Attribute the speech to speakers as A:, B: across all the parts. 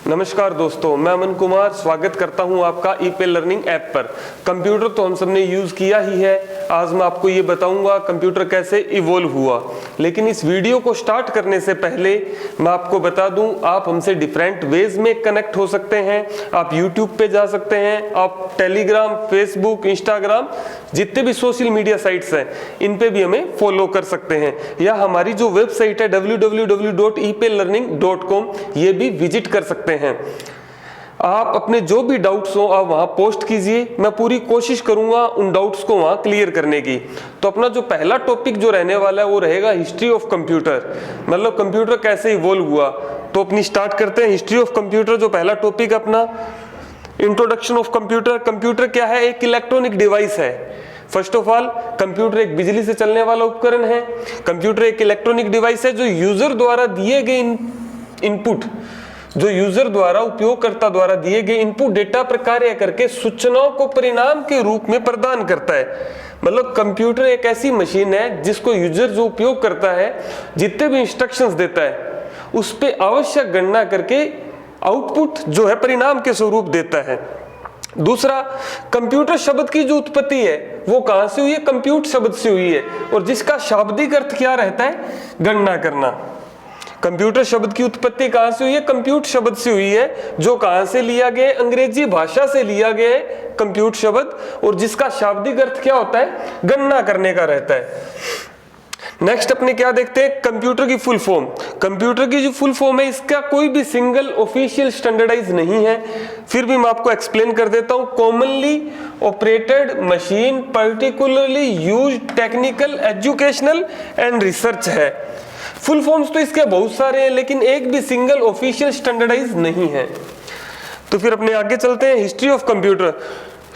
A: नमस्कार दोस्तों, मैं अमन कुमार स्वागत करता हूं आपका ईपे लर्निंग ऐप पर। कंप्यूटर तो हम सबने यूज़ किया ही है। आज मैं आपको ये बताऊंगा कंप्यूटर कैसे इवोल्व हुआ। लेकिन इस वीडियो को स्टार्ट करने से पहले मैं आपको बता दूं, आप हमसे डिफरेंट वेज में कनेक्ट हो सकते हैं। आप यूट्यूब पे जा सकते हैं, आप टेलीग्राम, फेसबुक, इंस्टाग्राम, जितने भी सोशल मीडिया साइट्स हैं इन पे भी हमें फॉलो कर सकते हैं, या हमारी जो वेबसाइट है www.eplearning.com ये भी विजिट कर सकते हैं। आप अपने जो भी डाउट्स हो आप वहां पोस्ट कीजिए, मैं पूरी कोशिश करूंगा उन डाउट्स को वहां क्लियर करने की। तो अपना जो पहला टॉपिक जो रहने वाला है वो रहेगा हिस्ट्री ऑफ कंप्यूटर, मतलब कंप्यूटर कैसे इवॉल्व हुआ। तो अपनी स्टार्ट करते हैं हिस्ट्री ऑफ कंप्यूटर। जो पहला टॉपिक अपना इंट्रोडक्शन ऑफ कंप्यूटर। कंप्यूटर क्या है? एक इलेक्ट्रॉनिक डिवाइस है। फर्स्ट ऑफ ऑल, कंप्यूटर एक बिजली से चलने वाला उपकरण है। कंप्यूटर एक इलेक्ट्रॉनिक डिवाइस है जो यूजर द्वारा दिए गए इनपुट, जो यूजर द्वारा, उपयोगकर्ता द्वारा दिए गए इनपुट डेटा पर कार्य करके सूचनाओं को परिणाम के रूप में प्रदान करता है। मतलब कंप्यूटर एक ऐसी मशीन है जिसको यूजर जो उपयोग करता है, जितने भी इंस्ट्रक्शंस देता है उस पे आवश्यक गणना करके आउटपुट जो है परिणाम के स्वरूप देता है। दूसरा, कंप्यूटर शब्द की जो उत्पत्ति है वो कहां से हुई है? कंप्यूट शब्द से हुई है, और जिसका शाब्दिक अर्थ क्या रहता है? गणना करना। कंप्यूटर शब्द की उत्पत्ति कहां से हुई है? कंप्यूट शब्द से हुई है, जो कहां से लिया गया? अंग्रेजी भाषा से लिया गया है कंप्यूट शब्द, और जिसका शाब्दिक अर्थ क्या होता है? गणना करने का रहता है। नेक्स्ट अपने क्या देखते हैं? कंप्यूटर की फुल फॉर्म। कंप्यूटर की जो फुल फॉर्म है इसका कोई भी सिंगल ऑफिशियल स्टैंडर्डाइज नहीं है, फिर भी मैं आपको एक्सप्लेन कर देता हूं। Commonly operated machine, particularly used technical, educational and research है। फुल फॉर्म्स तो इसके बहुत सारे हैं, लेकिन एक भी सिंगल ऑफिशियल स्टैंडर्डाइज नहीं है। तो फिर अपने आगे चलते हैं history of computer.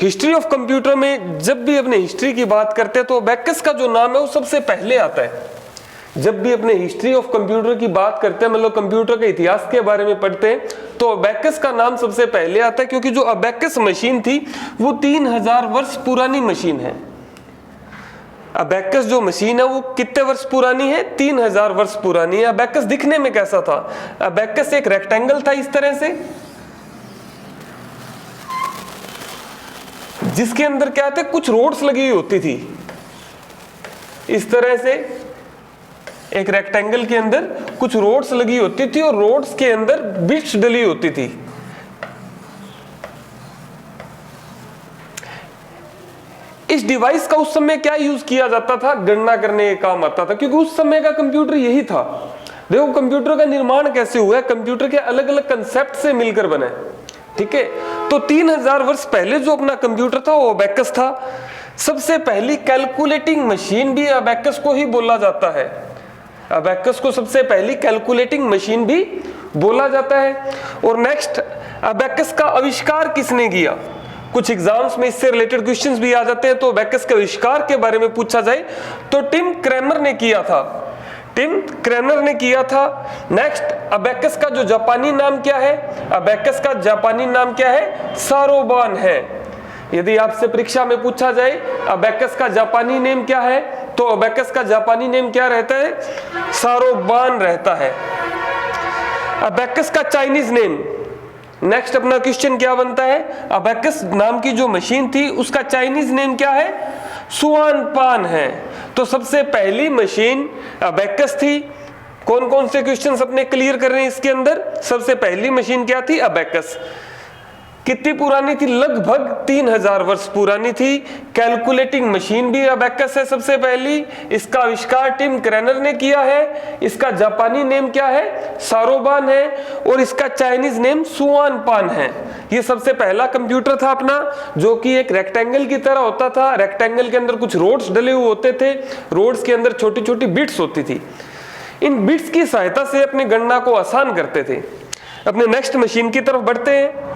A: History of computer में जब भी अपने हिस्ट्री की बात करते हैं तो अबेकस का जो नाम है वो सबसे पहले आता है। जब भी अपने हिस्ट्री ऑफ कंप्यूटर की बात करते हैं, मतलब कंप्यूटर के इतिहास के बारे में पढ़ते हैं, तो अबेकस का नाम सबसे पहले आता है, क्योंकि जो अबेकस मशीन थी वो 3000 वर्ष पुरानी मशीन है। अबेकस जो मशीन है वो कितने वर्ष पुरानी है? 3000 वर्ष पुरानी है। अबेकस दिखने में कैसा था? अबेकस एक रेक्टेंगल था इस तरह से, जिसके अंदर क्या थे? कुछ रोड्स लगी हुई होती थी इस तरह से। एक रेक्टेंगल के अंदर कुछ रोड्स लगी होती थी और रोड्स के अंदर बिट्स डली होती थी। इस डिवाइस का उस समय क्या यूज किया जाता था? गणना करने के काम आता था, क्योंकि उस समय का कंप्यूटर यही था। देखो कंप्यूटर का निर्माण कैसे हुआ है, कंप्यूटर के अलग अलग कंसेप्ट से मिलकर बने, ठीक है। तो 3000 वर्ष पहले जो अपना कंप्यूटर था वो अबेकस था। सबसे पहली कैलकुलेटिंग मशीन भी अबेकस को ही बोला जाता है। अबेकस को सबसे पहली कैलकुलेटिंग मशीन भी बोला जाता है। और नेक्स्ट, अबेकस का आविष्कार किसने किया? कुछ एग्जाम्स में इससे रिलेटेड क्वेश्चंस भी आ जाते हैं। तो अबेकस के आविष्कार के बारे में पूछा जाए तो टिम क्रैमर ने किया था। टिम क्रैमर ने किया था। नेक्स्ट, अबेकस का जो जापानी नाम क्या है? अबेकस का जापानी नाम क्या है? सारोबान है। यदि आपसे परीक्षा में पूछा जाए अबेकस का जापानी नेम क्या है, तो अबेकस का जापानी नेम क्या रहता है? सारोबान रहता है। अबेकस का चाइनीज नेम। नेक्स्ट अपना क्वेश्चन क्या बनता है? अबेकस नाम की जो मशीन थी उसका चाइनीज नेम क्या है? सुआनपान है। तो सबसे पहली मशीन अबेकस थी। कौन कौन से क्वेश्चंस अपने क्लियर कर रहे हैं इसके अंदर? सबसे पहली मशीन क्या थी? अबेकस। कितनी पुरानी थी? लगभग 3000 वर्ष पुरानी थी। कैलकुलेटिंग मशीन भी अबेकस है सबसे पहली। इसका आविष्कार टिम क्रैमर ने किया है। इसका जापानी नेम क्या है? सारोबान है। और इसका चाइनीज नेम सुआनपान है। ये सबसे पहला कंप्यूटर था अपना, जो कि एक रेक्टेंगल की तरह होता था। रेक्टेंगल के अंदर कुछ रोड्स डले हुए होते थे, रोड्स के अंदर छोटी छोटी बिट्स होती थी। इन बिट्स की सहायता से अपनी गणना को आसान करते थे। अपने नेक्स्ट मशीन की तरफ बढ़ते हैं।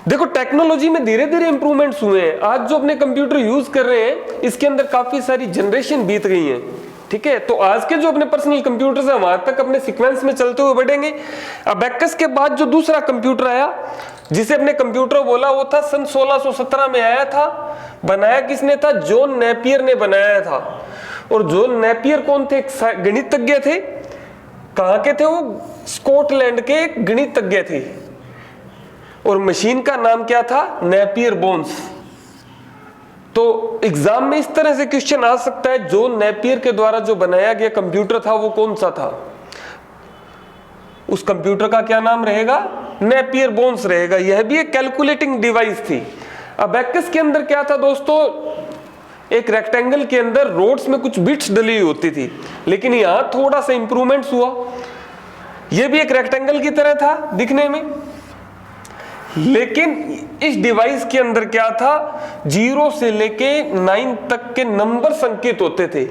A: देखो टेक्नोलॉजी में धीरे धीरे इंप्रूवमेंट्स हुए हैं। आज जो अपने कंप्यूटर यूज कर रहे हैं इसके अंदर काफी सारी जनरेशन बीत गई हैं, ठीक है। तो आज के जो अपने पर्सनल कंप्यूटर्स हैं वहां तक अपने सीक्वेंस में चलते हुए बढ़ेंगे। अबेकस के बाद जो दूसरा कंप्यूटर आया जिसे अपने कंप्यूटर बोला, वो था सन 1617 में आया था। बनाया किसने था? जॉन नेपियर ने बनाया था। और जॉन नेपियर कौन थे? गणितज्ञ थे, कहां के थे वो? स्कॉटलैंड के गणितज्ञ थे और मशीन का नाम क्या था? Napier bones. तो एग्जाम में इस तरह से क्वेश्चन आ सकता है, जॉन नेपियर के द्वारा जो बनाया गया कंप्यूटर था वो कौन सा था? उस कंप्यूटर का क्या नाम रहेगा? नेपियर बोन्स रहेगा। यह भी एक कैलकुलेटिंग डिवाइस थी। अबैकस के अंदर क्या था दोस्तों? एक रेक्टेंगल के अंदर रोड्स में कुछ बिट्स डली हुई होती थी, लेकिन यहां थोड़ा सा इंप्रूवमेंट्स हुआ। यह भी एक रेक्टेंगल की तरह था दिखने में, लेकिन इस डिवाइस के अंदर क्या था? 0 से लेके 9 तक के नंबर संकेत होते थे।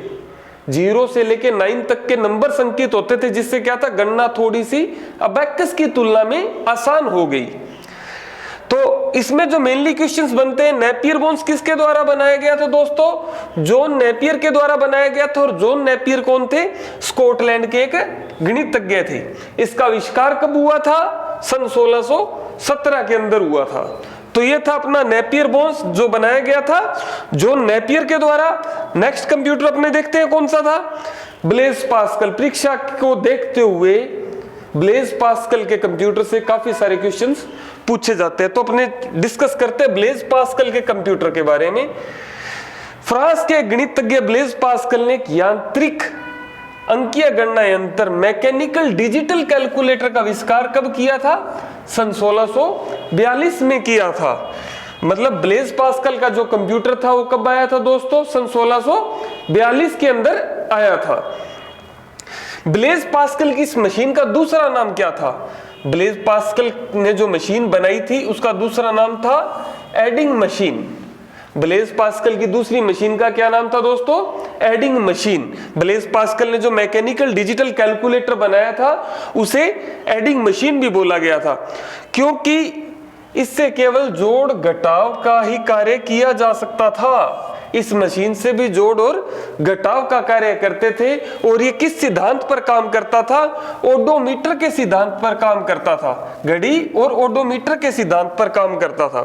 A: 0 से लेके 9 तक के नंबर संकेत होते थे, जिससे क्या था? गणना थोड़ी सी अबैकस की तुलना में आसान हो गई। तो इसमें जो मेनली क्वेश्चंस बनते हैं, नेपियर बोन्स किसके द्वारा बनाया गया था दोस्तों? जॉन नेपियर के द्वारा बनाया गया था। और जॉन नेपियर कौन थे? स्कॉटलैंड के एक गणितज्ञ थे। इसका आविष्कार कब हुआ था? सन 1617 के अंदर हुआ था। तो ये था अपना नेपियर बोन्स जो बनाया गया था जॉन नेपियर के द्वारा। नेक्स्ट कंप्यूटर अपने देखते हैं कौन सा था? Blaise Pascal. परीक्षा को देखते हुए ब्लेज पास्कल के कंप्यूटर से काफी सारे क्वेश्चंस पूछे जाते हैं, तो अपने डिस्कस करते हैं ब्लेज पास्कल के कंप्यूटर के बारे में। फ्रांस के गणितज्ञ ब्लेज पास्कल ने एक यांत्रिक अंकीय गणना यंत्र मैकेनिकल डिजिटल कैलकुलेटर का आविष्कार कब किया था? सन 1642 में किया था। मतलब ब्लेज पास्कल का जो कंप्यूटर था वो कब आया था दोस्तों? सन 1642 के अंदर आया था। ब्लेज पास्कल की इस मशीन का दूसरा नाम क्या था? ब्लेज पास्कल ने जो मशीन बनाई थी उसका दूसरा नाम था एडिंग मशीन। ब्लेज पास्कल की दूसरी मशीन का क्या नाम था दोस्तों? Adding machine. ब्लेज पास्कल ने जो मैकेनिकल डिजिटल कैलकुलेटर बनाया था उसे एडिंग मशीन भी बोला गया था, क्योंकि इससे केवल जोड़ घटाव का ही कार्य किया जा सकता था। इस मशीन से भी जोड़ और घटाव का कार्य करते थे। और ये किस सिद्धांत पर काम करता था? ओडोमीटर के सिद्धांत पर काम करता था। घड़ी और ओडोमीटर के सिद्धांत पर काम करता था।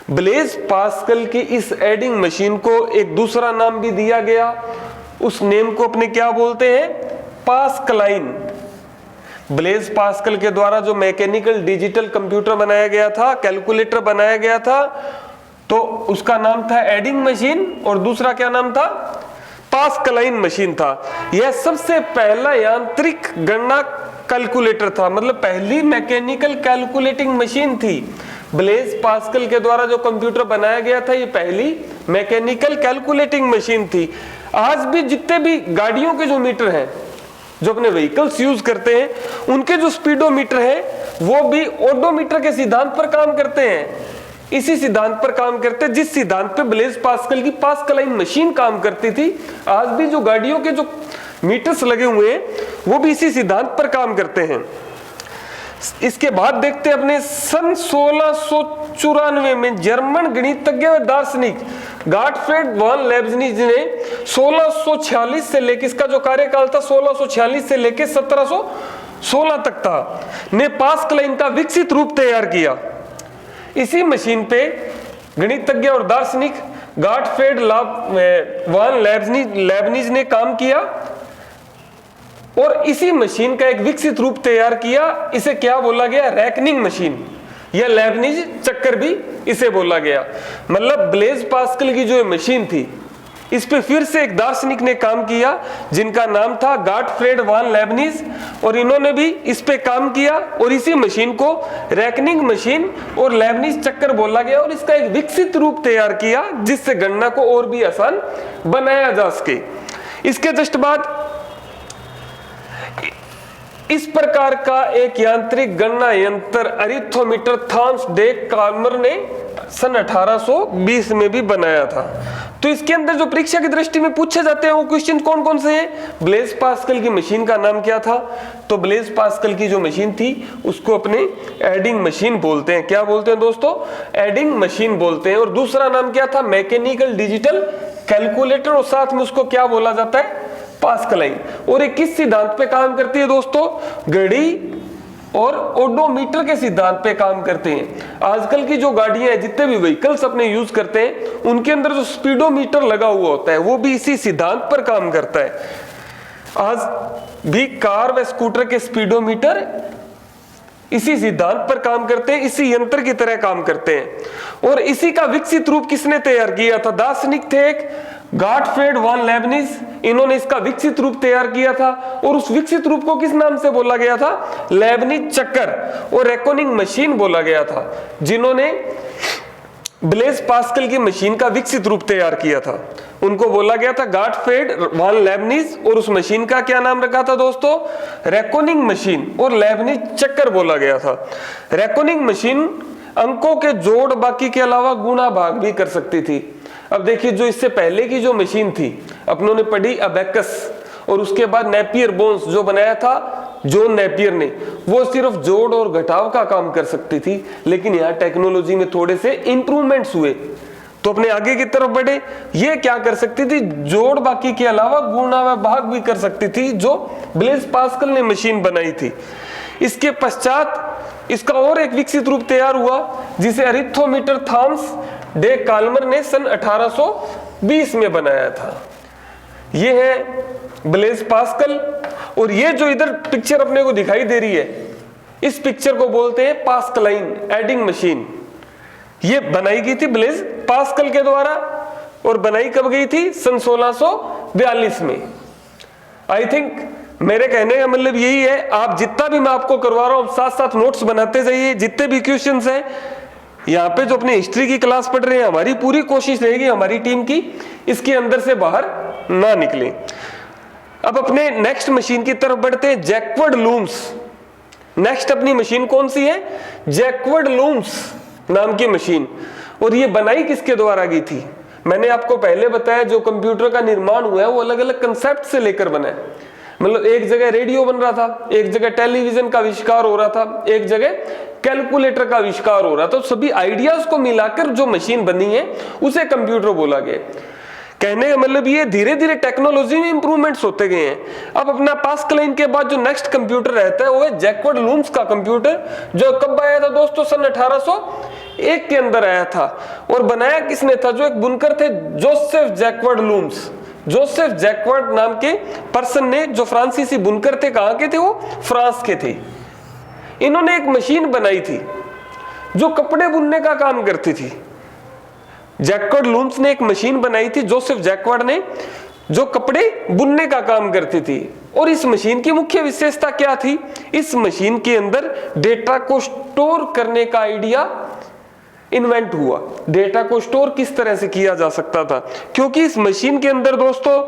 A: ब्लेज पास्कल की इस एडिंग मशीन को एक दूसरा नाम भी दिया गया। उस नेम को अपने क्या बोलते हैं? पास्कलाइन। ब्लेज पास्कल के द्वारा जो मैकेनिकल डिजिटल कंप्यूटर बनाया गया था, कैलकुलेटर बनाया गया था, तो उसका नाम था एडिंग मशीन और दूसरा क्या नाम था? पास्कलाइन मशीन था। यह सबसे पहला यांत्रिक गणना कैलकुलेटर था, मतलब पहली मैकेनिकल कैलकुलेटिंग मशीन थी। ब्लेज पास्कल के द्वारा जो कंप्यूटर बनाया गया था ये पहली मैकेनिकल कैलकुलेटिंग मशीन थी। आज भी जितने भी गाड़ियों के जो मीटर हैं, जो अपने व्हीकल्स यूज करते हैं, उनके जो स्पीडोमीटर है वो भी ओडोमीटर के सिद्धांत पर काम करते हैं। इसी सिद्धांत पर काम करते हैं जिस सिद्धांत पे ब्लेज पास्कल की पास्कलाइन मशीन काम करती थी। आज भी जो गाड़ियों के जो मीटर्स लगे हुए हैं वो भी इसी सिद्धांत पर काम करते हैं। इसके बाद देखते हैं अपने सन 1694 में जर्मन गणितज्ञ और दार्शनिक गाटफ्रेड वॉन लेibniz ने 1646 से लेकर, इसका जो कार्यकाल था 1646 से लेकर 1716 तक था, ने पास्कलाइन का विकसित रूप तैयार किया। इसी मशीन पे गणितज्ञ और दार्शनिक गाटफ्रेड वॉन लेibniz ने काम किया और इसी मशीन का एक विकसित रूप तैयार किया। इसे क्या बोला गया? रैकनिंग मशीन या लेibniz चक्कर भी इसे बोला गया। मतलब ब्लेज पास्कल की जो मशीन थी इस पे फिर से एक दार्शनिक ने काम किया जिनका नाम था गाटफ्रेड वॉन लेibniz, और इन्होंने भी इस पे काम किया और इसी मशीन को रैकनिंग मशीन और लेibniz चक्कर बोला गया और इसका एक विकसित रूप तैयार किया जिससे गणना को और भी आसान बनाया जा सके। इसके जस्ट बाद इस प्रकार का एक यांत्रिक गणना यंत्र अरिथोमीटर थॉमस डे कॉल्मर ने सन 1820 में भी बनाया था। तो इसके अंदर जो परीक्षा की दृष्टि में पूछे जाते हैं वो क्वेश्चन कौन कौन से हैं? ब्लेज पास्कल की मशीन का नाम क्या था? तो ब्लेज पास्कल की जो मशीन थी उसको अपने एडिंग मशीन बोलते हैं। क्या बोलते हैं दोस्तों? एडिंग मशीन बोलते हैं। और दूसरा नाम क्या था? मैकेनिकल डिजिटल कैलकुलेटर, और साथ में उसको क्या बोला जाता है? पास्कलाइन। और ये किस सिद्धांत पे काम करती है दोस्तों? घड़ी और ओडोमीटर के सिद्धांत पे काम करते हैं। आजकल की जो गाड़ियां हैं, जितने भी व्हीकल्स अपने यूज करते हैं, उनके अंदर जो स्पीडोमीटर लगा हुआ होता है वो भी इसी सिद्धांत पर काम करता है। आज भी कार व स्कूटर के स्पीडोमीटर इसी सिद्धांत पर काम करते हैं, इसी यंत्र की तरह काम करते हैं। और इसी का विकसित रूप किसने तैयार किया था? दार्शनिक थे एक गॉटफ्रेड वॉन लेबनिज, इन्होंने इसका विकसित रूप तैयार किया था। और उस विकसित रूप को किस नाम से बोला गया था? लेबनिज चक्कर और रेकॉनिंग मशीन बोला गया था, जिन्होंने ब्लेज पास्कल की मशीन का विकसित रूप तैयार किया था। उनको बोला गया था गॉटफ्रेड वॉन लेबनिज, और उस मशीन का क्या नाम रखा था दोस्तों? रेकॉनिंग मशीन और लेबनिज चक्कर बोला गया था। रेकॉनिंग मशीन अंकों के जोड़ बाकी के अलावा गुणा भाग भी कर सकती थी। अब देखिए, जो इससे पहले की जो मशीन थी अपनों ने पढ़ी अबेकस, और उसके बाद नेपियर बोन्स जो बनाया था जॉन नेपियर ने, वो सिर्फ जोड़ और घटाव का काम कर सकती थी। लेकिन यहाँ टेक्नोलॉजी में थोड़े से इंप्रूवमेंट्स हुए तो अपने आगे की तरफ बढ़े। ये क्या कर सकती थी? जोड़ बाकी के अलावा गुणा व भाग भी कर सकती थी, जो ब्लेज पास्कल ने मशीन बनाई थी। इसके पश्चात इसका और एक विकसित रूप तैयार हुआ, जिसे अरिथोमीटर थॉमस डे काल्मर ने सन 1820 में बनाया था। ये है ब्लेज पास्कल। और ये जो इधर पिक्चर अपने को दिखाई दे रही है, इस पिक्चर को बोलते हैं पास्कलाइन एडिंग मशीन। ये बनाई गई थी ब्लेज पास्कल के द्वारा, और बनाई कब गई थी? सन 1642 में। आई थिंक मेरे कहने का मतलब यही है, आप जितना भी मैं आपको करवा रहा हूं साथ साथ नोट्स बनाते जाइए। जितने भी क्वेश्चंस हैं यहाँ पे जो अपनी हिस्ट्री की क्लास पढ़ रहे हैं, हमारी पूरी कोशिश रहेगी, हमारी टीम की, इसके अंदर से बाहर ना निकले। अब अपने नेक्स्ट मशीन की तरफ बढ़ते हैं, जैकवर्ड लूम्स। नेक्स्ट अपनी मशीन कौन सी है? जैकवर्ड लूम्स नाम की मशीन। और ये बनाई किसके द्वारा गई थी? मैंने आपको पहले बताया, जो कंप्यूटर का निर्माण हुआ है वो अलग अलग कंसेप्ट से लेकर बना है। मतलब एक जगह रेडियो बन रहा था, एक जगह टेलीविजन का आविष्कार हो रहा था, एक जगह कैलकुलेटर का आविष्कार हो रहा था। तो सभी आइडियाज को मिलाकर जो मशीन बनी है उसे कंप्यूटर बोला गया। कहने का मतलब ये धीरे धीरे टेक्नोलॉजी में इंप्रूवमेंट्स होते गए हैं। अब अपना पास्कलाइन के बाद जो नेक्स्ट कंप्यूटर रहता है वो है जैकवर्ड लूम्स का कंप्यूटर, जो कब आया था दोस्तों? सन 1801 के अंदर आया था। और बनाया किसने था? जो एक बुनकर थे, Joseph Jacquard looms. Joseph Jacquard नाम के पर्सन ने, जो फ्रांसीसी बुनकर थे, कहां के थे वो? फ्रांस के थे। इन्होंने एक मशीन बनाई थी जो कपड़े बुनने का काम करती थी। जैकवर्ड लूम्स ने एक मशीन बनाई थी, जोसेफ जैकवर्ड ने, जो कपड़े बुनने का काम करती थी। और इस मशीन की मुख्य विशेषता क्या थी? इस मशीन के अंदर डेटा को स्टोर करने का आइडिया इन्वेंट हुआ। डेटा को स्टोर किस तरह से किया जा सकता था, क्योंकि इस मशीन के अंदर दोस्तों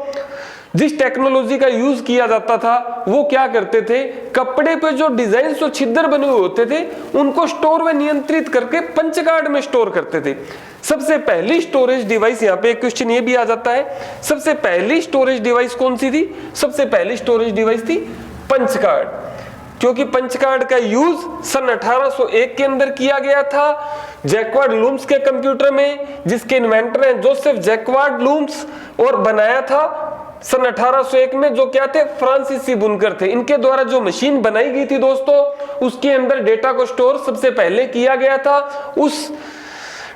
A: जिस टेक्नोलॉजी का यूज किया जाता था वो क्या करते थे? कपड़े पे जो डिजाइन और छिद्र बने हुए होते थे उनको स्टोर व नियंत्रित करके पंच कार्ड में स्टोर करते थे। सबसे पहली स्टोरेज डिवाइस, यहाँ पे एक क्वेश्चन ये भी आ जाता है, सबसे पहली स्टोरेज डिवाइस कौन सी थी? सबसे पहली स्टोरेज डिवाइस थी पंच कार्ड, क्योंकि पंच कार्ड का यूज सन 1801 के अंदर किया गया था जैकवर्ड लूम्स के कंप्यूटर में, जिसके इन्वेंटर हैं जोसेफ जैकवर्ड लूम्स, और बनाया था सन 1801 में, जो क्या थे? फ्रांसीसी बुनकर थे। इनके द्वारा जो मशीन बनाई गई थी दोस्तों, उसके अंदर डेटा को स्टोर सबसे पहले किया गया था। उस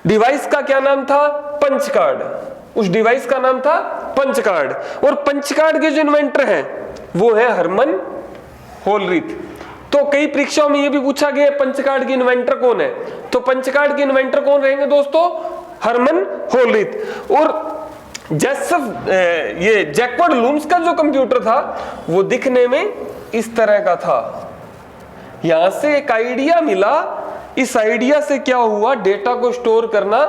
A: डिवाइस का क्या नाम था? Punch card. उस डिवाइस का नाम था पंच कार्ड। और पंच कार्ड के जो इन्वेंटर हैं वो है हरमन होलरिथ। तो कई परीक्षाओं में ये भी पूछा गया पंच कार्ड के इन्वेंटर कौन है? तो पंच कार्ड के इन्वेंटर कौन रहेंगे दोस्तों? हरमन होलरिथ। और ये जैकवर्ड लूम्स का जो कंप्यूटर था वो दिखने में इस तरह का था। यहां से एक आइडिया मिला, इस आइडिया से क्या हुआ? डेटा को स्टोर करना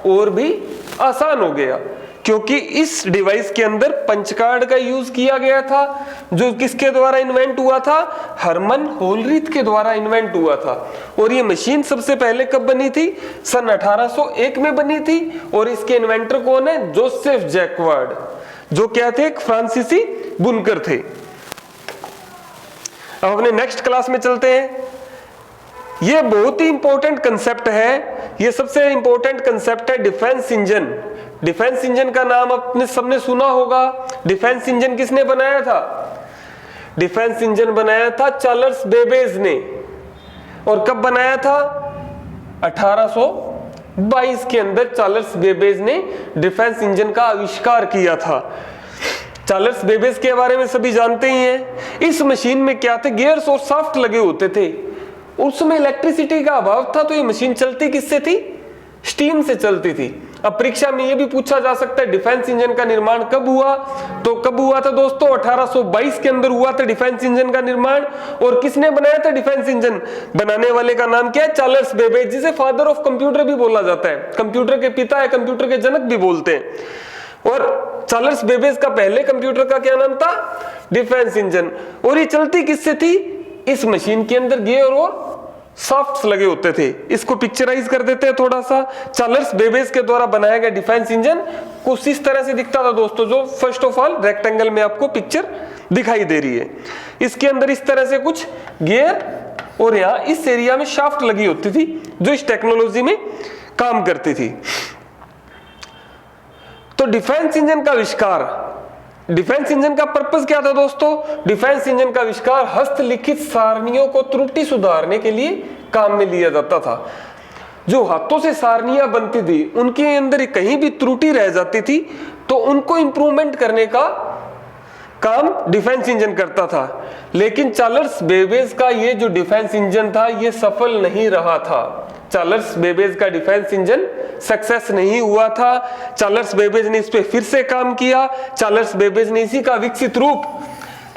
A: और भी आसान हो गया, क्योंकि इस डिवाइस के अंदर पंच कार्ड का यूज किया गया था, जो किसके द्वारा इन्वेंट हुआ था? हरमन होलरिथ के द्वारा इन्वेंट हुआ था। और ये मशीन सबसे पहले कब बनी थी? सन 1801 में बनी थी। और इसके इन्वेंटर कौन है? जोसेफ जैकवर्ड, जो क्या थे? एक फ्रांसीसी बुनकर थे। अब अपने नेक्स्ट क्लास में चलते हैं। ये बहुत ही इंपॉर्टेंट कंसेप्ट है, ये सबसे इंपॉर्टेंट कंसेप्ट है डिफेंस इंजन। डिफेंस इंजन का नाम अपने सबने सुना होगा। डिफेंस इंजन किसने बनाया था? डिफेंस इंजन बनाया था चार्ल्स बेबेज ने। और कब बनाया था? 1822 के अंदर चार्ल्स बेबेज ने डिफेंस इंजन का आविष्कार किया था। चार्ल्स बेबेज के बारे में सभी जानते ही हैं। इस मशीन में क्या थे, गियर्स और शाफ्ट लगे होते थे। उस समय इलेक्ट्रिसिटी का अभाव था, तो ये मशीन चलती किससे थी, स्टीम से चलती थी। अब परीक्षा में ये भी पूछा जा सकता है डिफेंस इंजन का निर्माण कब हुआ, तो कब हुआ था दोस्तों, 1822 के अंदर हुआ था डिफेंस इंजन का निर्माण। और किसने बनाया था डिफेंस इंजन, बनाने वाले का नाम क्या है, चार्ल्स बेबेज, जिसे फादर ऑफ कंप्यूटर भी बोला जाता है, कंप्यूटर के पिता या कंप्यूटर के जनक भी बोलते हैं। और चार्ल्स बेबेज का पहले कंप्यूटर का क्या नाम था, डिफेंस इंजन। और ये चलती किससे थी, इस मशीन के अंदर गियर और सॉफ्ट्स लगे होते थे। इसको पिक्चराइज कर देते हैं थोड़ा सा। चार्ल्स बेबेज के द्वारा बनाया गया डिफेंस इंजन कुछ इस तरह से दिखता था दोस्तों, जो फर्स्ट ऑफ ऑल रेक्टेंगल में आपको पिक्चर दिखाई दे रही है। इसके अंदर इस तरह से कुछ गियर और यहाँ इस एरिया में शाफ्ट लगी होती थी, जो इस टेक्नोलॉजी में काम करती थी। तो डिफेंस इंजन का आविष्कार, डिफेंस इंजन का पर्पस क्या था दोस्तों, डिफेंस इंजन का आविष्कार हस्तलिखित सारणियों को त्रुटि सुधारने के लिए काम में लिया जाता था। जो हाथों से सारणियां बनती थी, उनके अंदर कहीं भी त्रुटि रह जाती थी, तो उनको इंप्रूवमेंट करने का काम डिफेंस इंजन करता था। लेकिन चार्ल्स बेबेज का ये जो डिफेंस इंजन था, ये सफल नहीं रहा था। चार्ल्स बेबेज का डिफेंस इंजन सक्सेस नहीं हुआ था। चार्ल्स बेबेज ने इस पे फिर से काम किया। चार्ल्स बेबेज ने इसी का विकसित रूप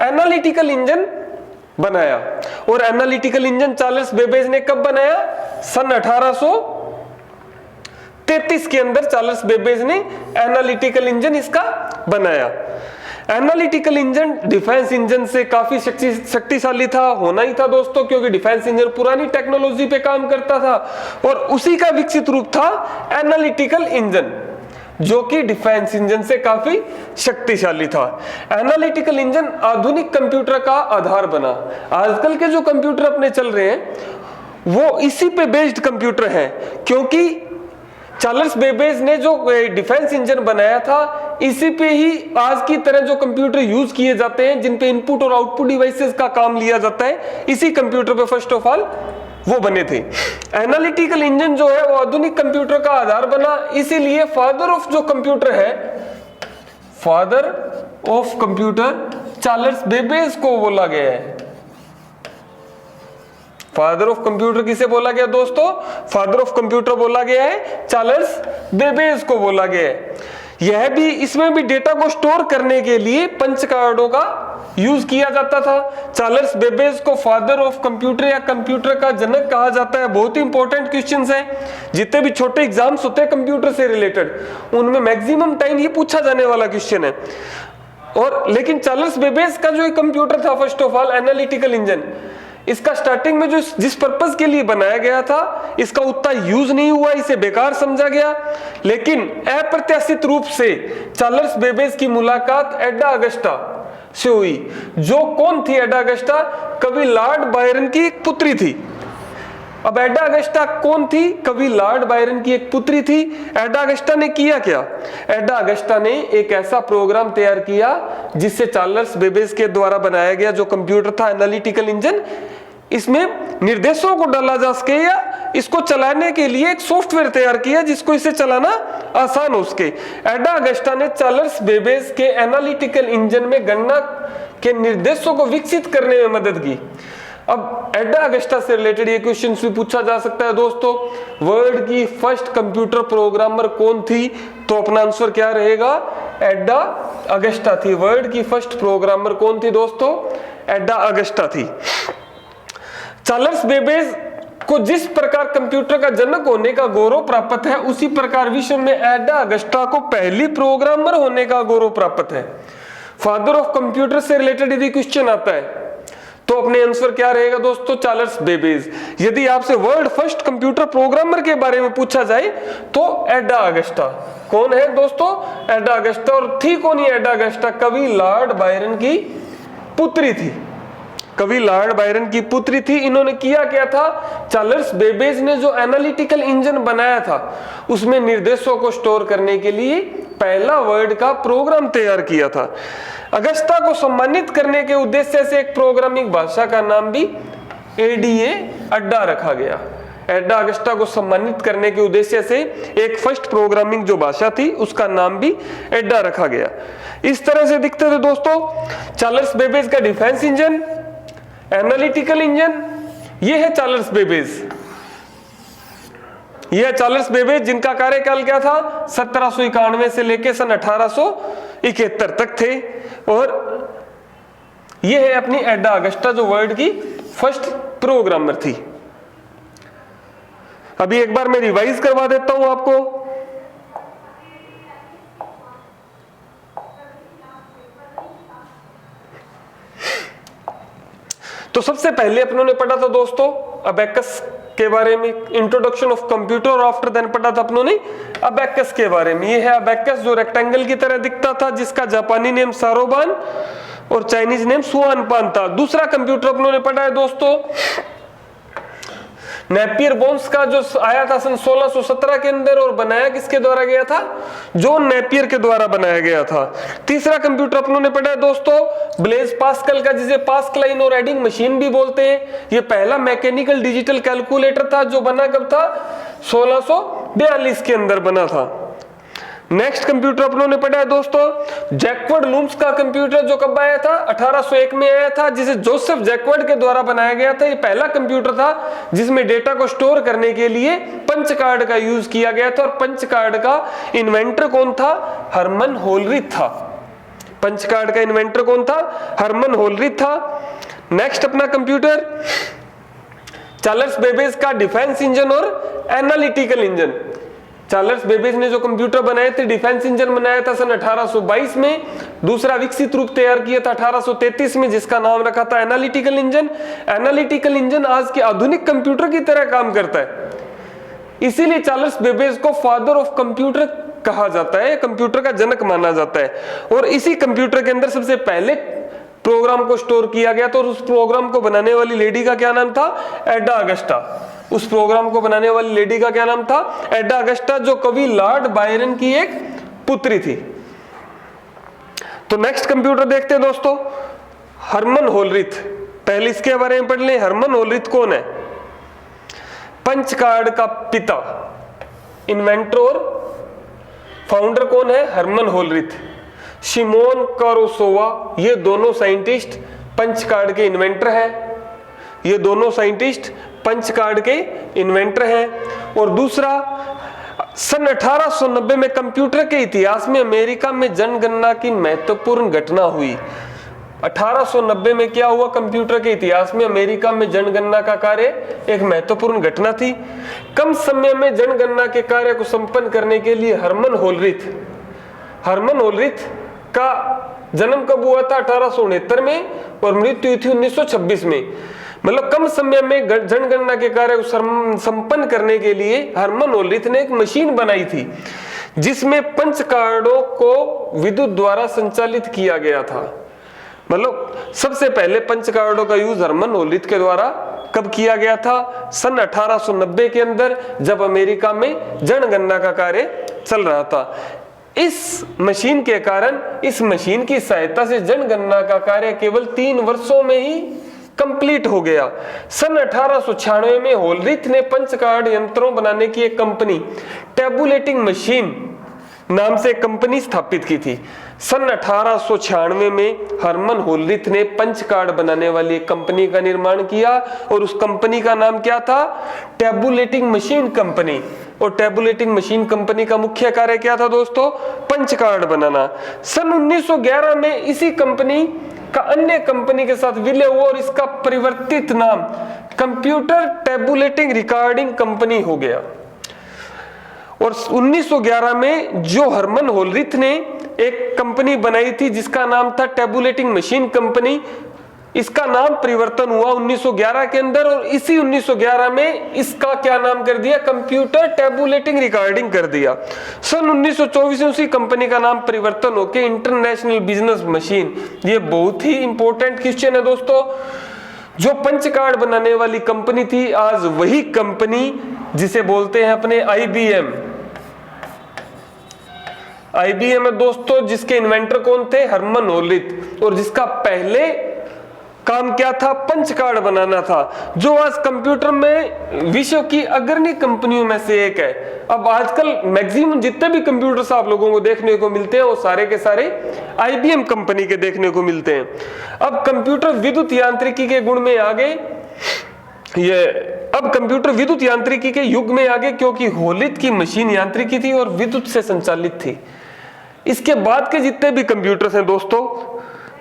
A: एनालिटिकल इंजन बनाया। और एनालिटिकल इंजन चार्ल्स बेबेज ने कब बनाया, सन 1833 के अंदर चार्ल्स बेबेज ने एनालिटिकल इंजन इसका बनाया। एनालिटिकल इंजन डिफेंस इंजन से काफी शक्तिशाली था, होना ही था दोस्तों, क्योंकि डिफेंस इंजन पुरानी टेक्नोलॉजी पे काम करता था। और उसी का विकसित रूप था एनालिटिकल इंजन, जो कि डिफेंस इंजन से काफी शक्तिशाली था। एनालिटिकल इंजन आधुनिक कंप्यूटर का आधार बना। आजकल के जो कंप्यूटर अपने चल रहे हैं, वो इसी पे बेस्ड कंप्यूटर हैं, क्योंकि चार्ल्स बेबेज ने जो डिफेंस इंजन बनाया था, इसी पे ही आज की तरह जो कंप्यूटर यूज किए जाते हैं, जिन पे इनपुट और आउटपुट डिवाइसेस का काम लिया जाता है, इसी कंप्यूटर पे फर्स्ट ऑफ ऑल वो बने थे। एनालिटिकल इंजन जो है वो आधुनिक कंप्यूटर का आधार बना, इसीलिए फादर ऑफ जो कंप्यूटर है, father of computer Charles Babbage को बोला गया है। फादर ऑफ कंप्यूटर किसे बोला गया दोस्तों, फादर ऑफ कंप्यूटर बोला गया है चार्ल्स बेबेज को बोला गया है। यह भी, इसमें भी डेटा को स्टोर करने के लिए पंच कार्डों का यूज किया जाता था। चार्ल्स बेबेज को फादर ऑफ कंप्यूटर या कंप्यूटर का जनक कहा जाता है। बहुत ही इंपॉर्टेंट क्वेश्चंस हैं, जितने भी छोटे एग्जाम्स होते हैं कंप्यूटर से रिलेटेड, उनमें मैक्सिमम टाइम ये पूछा जाने वाला क्वेश्चन है। और लेकिन चार्ल्स बेबेज का जो कंप्यूटर था, first of all analytical engine, इसका स्टार्टिंग में जो जिस पर्पस के लिए बनाया गया था, इसका उतना यूज नहीं हुआ, इसे बेकार समझा गया। लेकिन अप्रत्याशित रूप से चार्ल्स बेबेज की मुलाकात एडा अगस्टा से हुई। जो कौन थी एडा अगस्टा, कवि लॉर्ड बायरन की एक पुत्री थी। अब एडा अगस्टा कौन थी, कवि लॉर्ड बायरन की एक पुत्री थी। एडा अगस्टा ने किया क्या, एडा अगस्टा ने एक ऐसा प्रोग्राम तैयार किया जिससे चार्ल्स बेबेज के द्वारा बनाया गया जो कंप्यूटर था एनालिटिकल इंजन, इसमें निर्देशों को डाला जा सके या इसको चलाने के लिए एक सॉफ्टवेयर तैयार किया जिसको इसे चलाना आसान हो सके। एडा अगस्टा ने चार्ल्स बेबेज के एनालिटिकल इंजन में गणना के निर्देशों को विकसित करने में मदद की। अब एडा अगस्टा से रिलेटेड ये क्वेश्चन भी पूछा जा सकता है दोस्तों, वर्ल्ड की फर्स्ट कंप्यूटर प्रोग्रामर कौन थी, तो अपना आंसर क्या रहेगा, एडा अगस्टा थी। वर्ल्ड की फर्स्ट प्रोग्रामर कौन थी दोस्तों, एडा अगस्टा थी। चार्ल्स बेबेज को जिस प्रकार कंप्यूटर का जनक होने का गौरव प्राप्त है, उसी प्रकार विश्व में एडा अगस्टा को पहली प्रोग्रामर होने का गौरव प्राप्त है। फादर ऑफ कंप्यूटर से रिलेटेड यदि क्वेश्चन आता है तो अपने आंसर क्या रहेगा दोस्तों, चार्ल्स बेबेज। यदि आपसे वर्ल्ड फर्स्ट कंप्यूटर प्रोग्रामर के बारे में पूछा जाए तो एडा अगस्टा। कौन है दोस्तों, एडा अगस्टा। और थी कौन ही एडा अगस्टा, कवि लॉर्ड बायरन की पुत्री थी। कवि लॉर्ड बायरन की पुत्री थी। इन्होंने किया क्या था, चार्ल्स बेबेज ने जो एनालिटिकल इंजन बनाया था उसमें निर्देशों को स्टोर करने के लिए पहला वर्ड का प्रोग्राम तैयार किया था। अगस्ता को सम्मानित करने के उद्देश्य से एक प्रोग्रामिंग भाषा का नाम भी एडीए अड्डा रखा गया। एडा अगस्टा को सम्मानित करने के उद्देश्य से एक फर्स्ट प्रोग्रामिंग जो भाषा थी उसका नाम भी एडा रखा गया। इस तरह से दिखते थे दोस्तों चार्ल्स बेबेज का डिफेंस इंजन, एनालिटिकल इंजन। ये है चार्ल्स बेबेज, यह चार्ल्स बेबेज जिनका कार्यकाल क्या था 1791 से लेकर सन 1871 तक थे। और यह है अपनी एडा अगस्टा जो वर्ल्ड की फर्स्ट प्रोग्रामर थी। अभी एक बार मैं रिवाइज करवा देता हूं आपको। तो सबसे पहले अपनों ने पढ़ा था दोस्तों अबेकस के बारे में, इंट्रोडक्शन ऑफ कंप्यूटर, और आफ्टर देन पढ़ा था अपनों ने अबेकस के बारे में। ये है अबेकस जो रेक्टेंगल की तरह दिखता था, जिसका जापानी नेम सारोबान और चाइनीज नेम सुआनपान था। दूसरा कंप्यूटर अपनों ने पढ़ा है दोस्तों नेपियर बोन्स का, जो आया था सन 1617 के अंदर, और बनाया किसके द्वारा गया था, जॉन नेपियर के द्वारा बनाया गया था। तीसरा कंप्यूटर अपनों ने पढ़ा है दोस्तों ब्लेज पास्कल का, जिसे पास्कलाइन और एडिंग मशीन भी बोलते हैं। ये पहला मैकेनिकल डिजिटल कैलकुलेटर था जो बना कब था 1642 के अंदर बना था। नेक्स्ट कंप्यूटर अपनों ने पढ़ा है दोस्तों जैकवर्ड लूम्स का कंप्यूटर, जो कब आया था 1801 में आया था, जिसे जोसेफ जैकवर्ड के द्वारा बनाया गया था। ये पहला कंप्यूटर था जिसमें डेटा को स्टोर करने के लिए पंच कार्ड का यूज किया गया था, और पंच कार्ड का इन्वेंटर कौन था, हरमन होलरिथ था। पंच कार्ड का इन्वेंटर कौन था, हरमन होलरिथ था। नेक्स्ट अपना कंप्यूटर चार्ल्स बेबेज का डिफेंस इंजन और एनालिटिकल इंजन। चार्ल्स बेबेज ने जो कंप्यूटर बनाए थे, डिफेंस इंजन बनाया था सन 1822 में, दूसरा विकसित रूप तैयार किया था 1833 में, जिसका नाम रखा था एनालिटिकल इंजन। एनालिटिकल इंजन आज के आधुनिक कंप्यूटर की तरह काम करता है, इसीलिए चार्ल्स बेबेज को फादर ऑफ कंप्यूटर कहा जाता है, कंप्यूटर का जनक माना जाता है। और इसी कंप्यूटर के अंदर सबसे पहले प्रोग्राम को स्टोर किया गया था, और उस प्रोग्राम को बनाने वाली लेडी का क्या नाम था, एडा अगस्टा। उस प्रोग्राम को बनाने वाली लेडी का क्या नाम था, एडा अगस्टा, जो कवि लॉर्ड बायरन की एक पुत्री थी। तो नेक्स्ट कंप्यूटर देखते हैं दोस्तों हरमन होलरिथ। पहले इसके बारे में पढ़ लें, हरमन होलरिथ कौन है, पंच कार्ड का पिता, इन्वेंटर और फाउंडर कौन है, हरमन होलरिथ। शिमोन कारोसोवा, ये दोनों साइंटिस्ट पंच कार्ड के इन्वेंटर हैं, ये दोनों साइंटिस्ट पंच कार्ड के इन्वेंटर हैं। और दूसरा सन 1890 में कंप्यूटर के इतिहास में अमेरिका में जनगणना की महत्वपूर्ण घटना हुई। 1890 में क्या हुआ, कंप्यूटर के इतिहास में अमेरिका में जनगणना का कार्य एक महत्वपूर्ण घटना थी। कम समय में जनगणना के कार्य को संपन्न करने के लिए हरमन होलरिथ का जन्म कब हुआ था, 1869 में, और मृत्यु हुई थी 1926 में। मतलब कम समय में जनगणना के कार्य को संपन्न करने के लिए हरमन होलरिथ ने एक मशीन बनाई थी, जिसमें पंच कार्डों को विद्युत द्वारा संचालित किया गया था। मतलब सबसे पहले पंच कार्डों का यूज हरमन होलरिथ के द्वारा कब किया गया था, सन 1890 के अंदर, जब अमेरिका में जनगणना का कार्य चल रहा था। इस मशीन के कारण, इस मशीन की सहायता से जनगणना का कार्य केवल 3 वर्षों में ही कंप्लीट हो गया। सन 1896 में होलरिथ ने पंच कार्ड यंत्रों बनाने की एक कंपनी टेबुलेटिंग मशीन नाम से कंपनी स्थापित की थी। सन 1896 में हरमन होलरिथ ने पंच कार्ड बनाने वाली एक कंपनी का निर्माण किया, और उस कंपनी का नाम क्या था, टेबुलेटिंग मशीन कंपनी। और टेबुलेटिंग मशीन कंपनी का मुख्य कार्य क्या था दोस्तों, पंच कार्ड बनाना। सन 1911 में इसी कंपनी का अन्य कंपनी के साथ विलय हुआ, और इसका परिवर्तित नाम कंप्यूटर टेबुलेटिंग रिकॉर्डिंग कंपनी हो गया। और 1911 में जो हरमन होलरिथ ने एक कंपनी बनाई थी जिसका नाम था टेबुलेटिंग मशीन कंपनी, इसका नाम परिवर्तन हुआ 1911 के अंदर, और इसी 1911 में इसका क्या नाम कर दिया, कंप्यूटर टेबुलेटिंग रिकॉर्डिंग कर दिया। सन 1924 में उसी कंपनी का नाम परिवर्तन होकर इंटरनेशनल बिजनेस मशीन। ये बहुत ही इंपॉर्टेंट क्वेश्चन है दोस्तों। जो पंच कार्ड बनाने वाली कंपनी थी, आज वही कंपनी जिसे बोलते हैं अपने IBM है दोस्तों, जिसके इन्वेंटर कौन थे, हरमन होलरिथ, और जिसका पहले काम क्या था, पंच कार्ड बनाना था, जो आज कंप्यूटर में विश्व की अग्रणी कंपनियों में से एक है। अब आजकल मैक्सिमम जितने भी कंप्यूटर्स आप लोगों को देखने को मिलते हैं वो सारे के सारे IBM कंपनी के देखने को मिलते हैं। अब कंप्यूटर विद्युत यांत्रिकी के गुण में आगे अब कंप्यूटर विद्युत यांत्रिकी के युग में आगे, क्योंकि होलित की मशीन यांत्रिकी थी और विद्युत से संचालित थी। इसके बाद के जितने भी कंप्यूटर्स हैं दोस्तों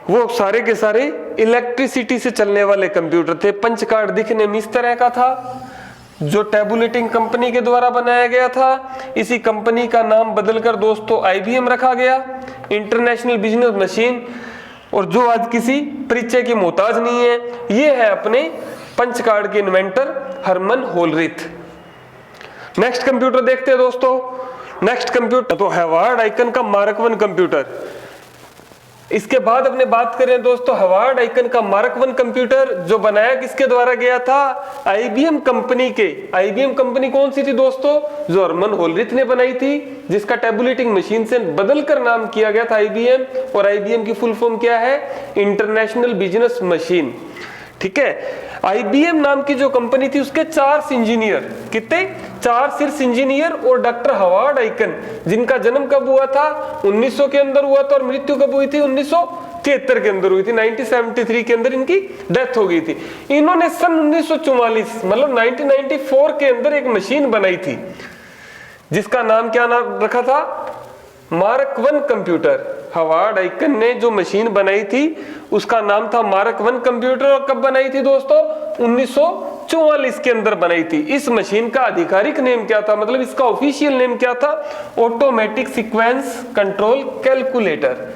A: वो सारे के सारे इलेक्ट्रिसिटी से चलने वाले कंप्यूटर थे। पंच कार्ड दिखने में इस तरह का था, जो टैबुलेटिंग कंपनी के द्वारा बनाया गया था। इसी कंपनी का नाम बदलकर दोस्तों IBM रखा गया, इंटरनेशनल बिजनेस मशीन, और जो आज किसी परिचय की मोहताज नहीं है। ये है अपने पंच कार्ड के इन्वेंटर हरमन होलरिथ। नेक्स्ट कंप्यूटर देखते हैं दोस्तों। नेक्स्ट कंप्यूटर तो हेवार्ड आइकन का मार्क 1 कंप्यूटर। इसके बाद अपने बात करें दोस्तों हेवार्ड आइकन का मार्क 1 कंप्यूटर जो बनाया किसके द्वारा गया था? IBM कंपनी के। IBM कंपनी कौन सी थी दोस्तों? जो हरमन होलरिथ ने बनाई थी, जिसका टैबुलेटिंग मशीन से बदलकर नाम किया गया था IBM, और IBM की फुल फॉर्म क्या है? International business machine. ठीक है। IBM नाम की जो कंपनी थी उसके 4 इंजीनियर, कितने? 4 शीर्ष इंजीनियर और डॉक्टर हेवार्ड आइकन, जिनका जन्म कब हुआ था? 1900 के अंदर हुआ था और मृत्यु कब हुई थी? 1973 के अंदर हुई थी। 1973 के अंदर इनकी डेथ हो गई थी। इन्होंने सन 1944 मतलब 1994 के अंदर एक मशीन बनाई थी जिसका नाम क्या नाम रखा था? Mark 1 computer. हेवार्ड आइकन ने जो मशीन बनाई थी उसका नाम था मार्क 1 कंप्यूटर। और कब बनाई थी दोस्तों? 1944 के अंदर बनाई थी। इस मशीन का आधिकारिक नेम क्या था, मतलब इसका ऑफिशियल नेम क्या था? Automatic sequence control calculator.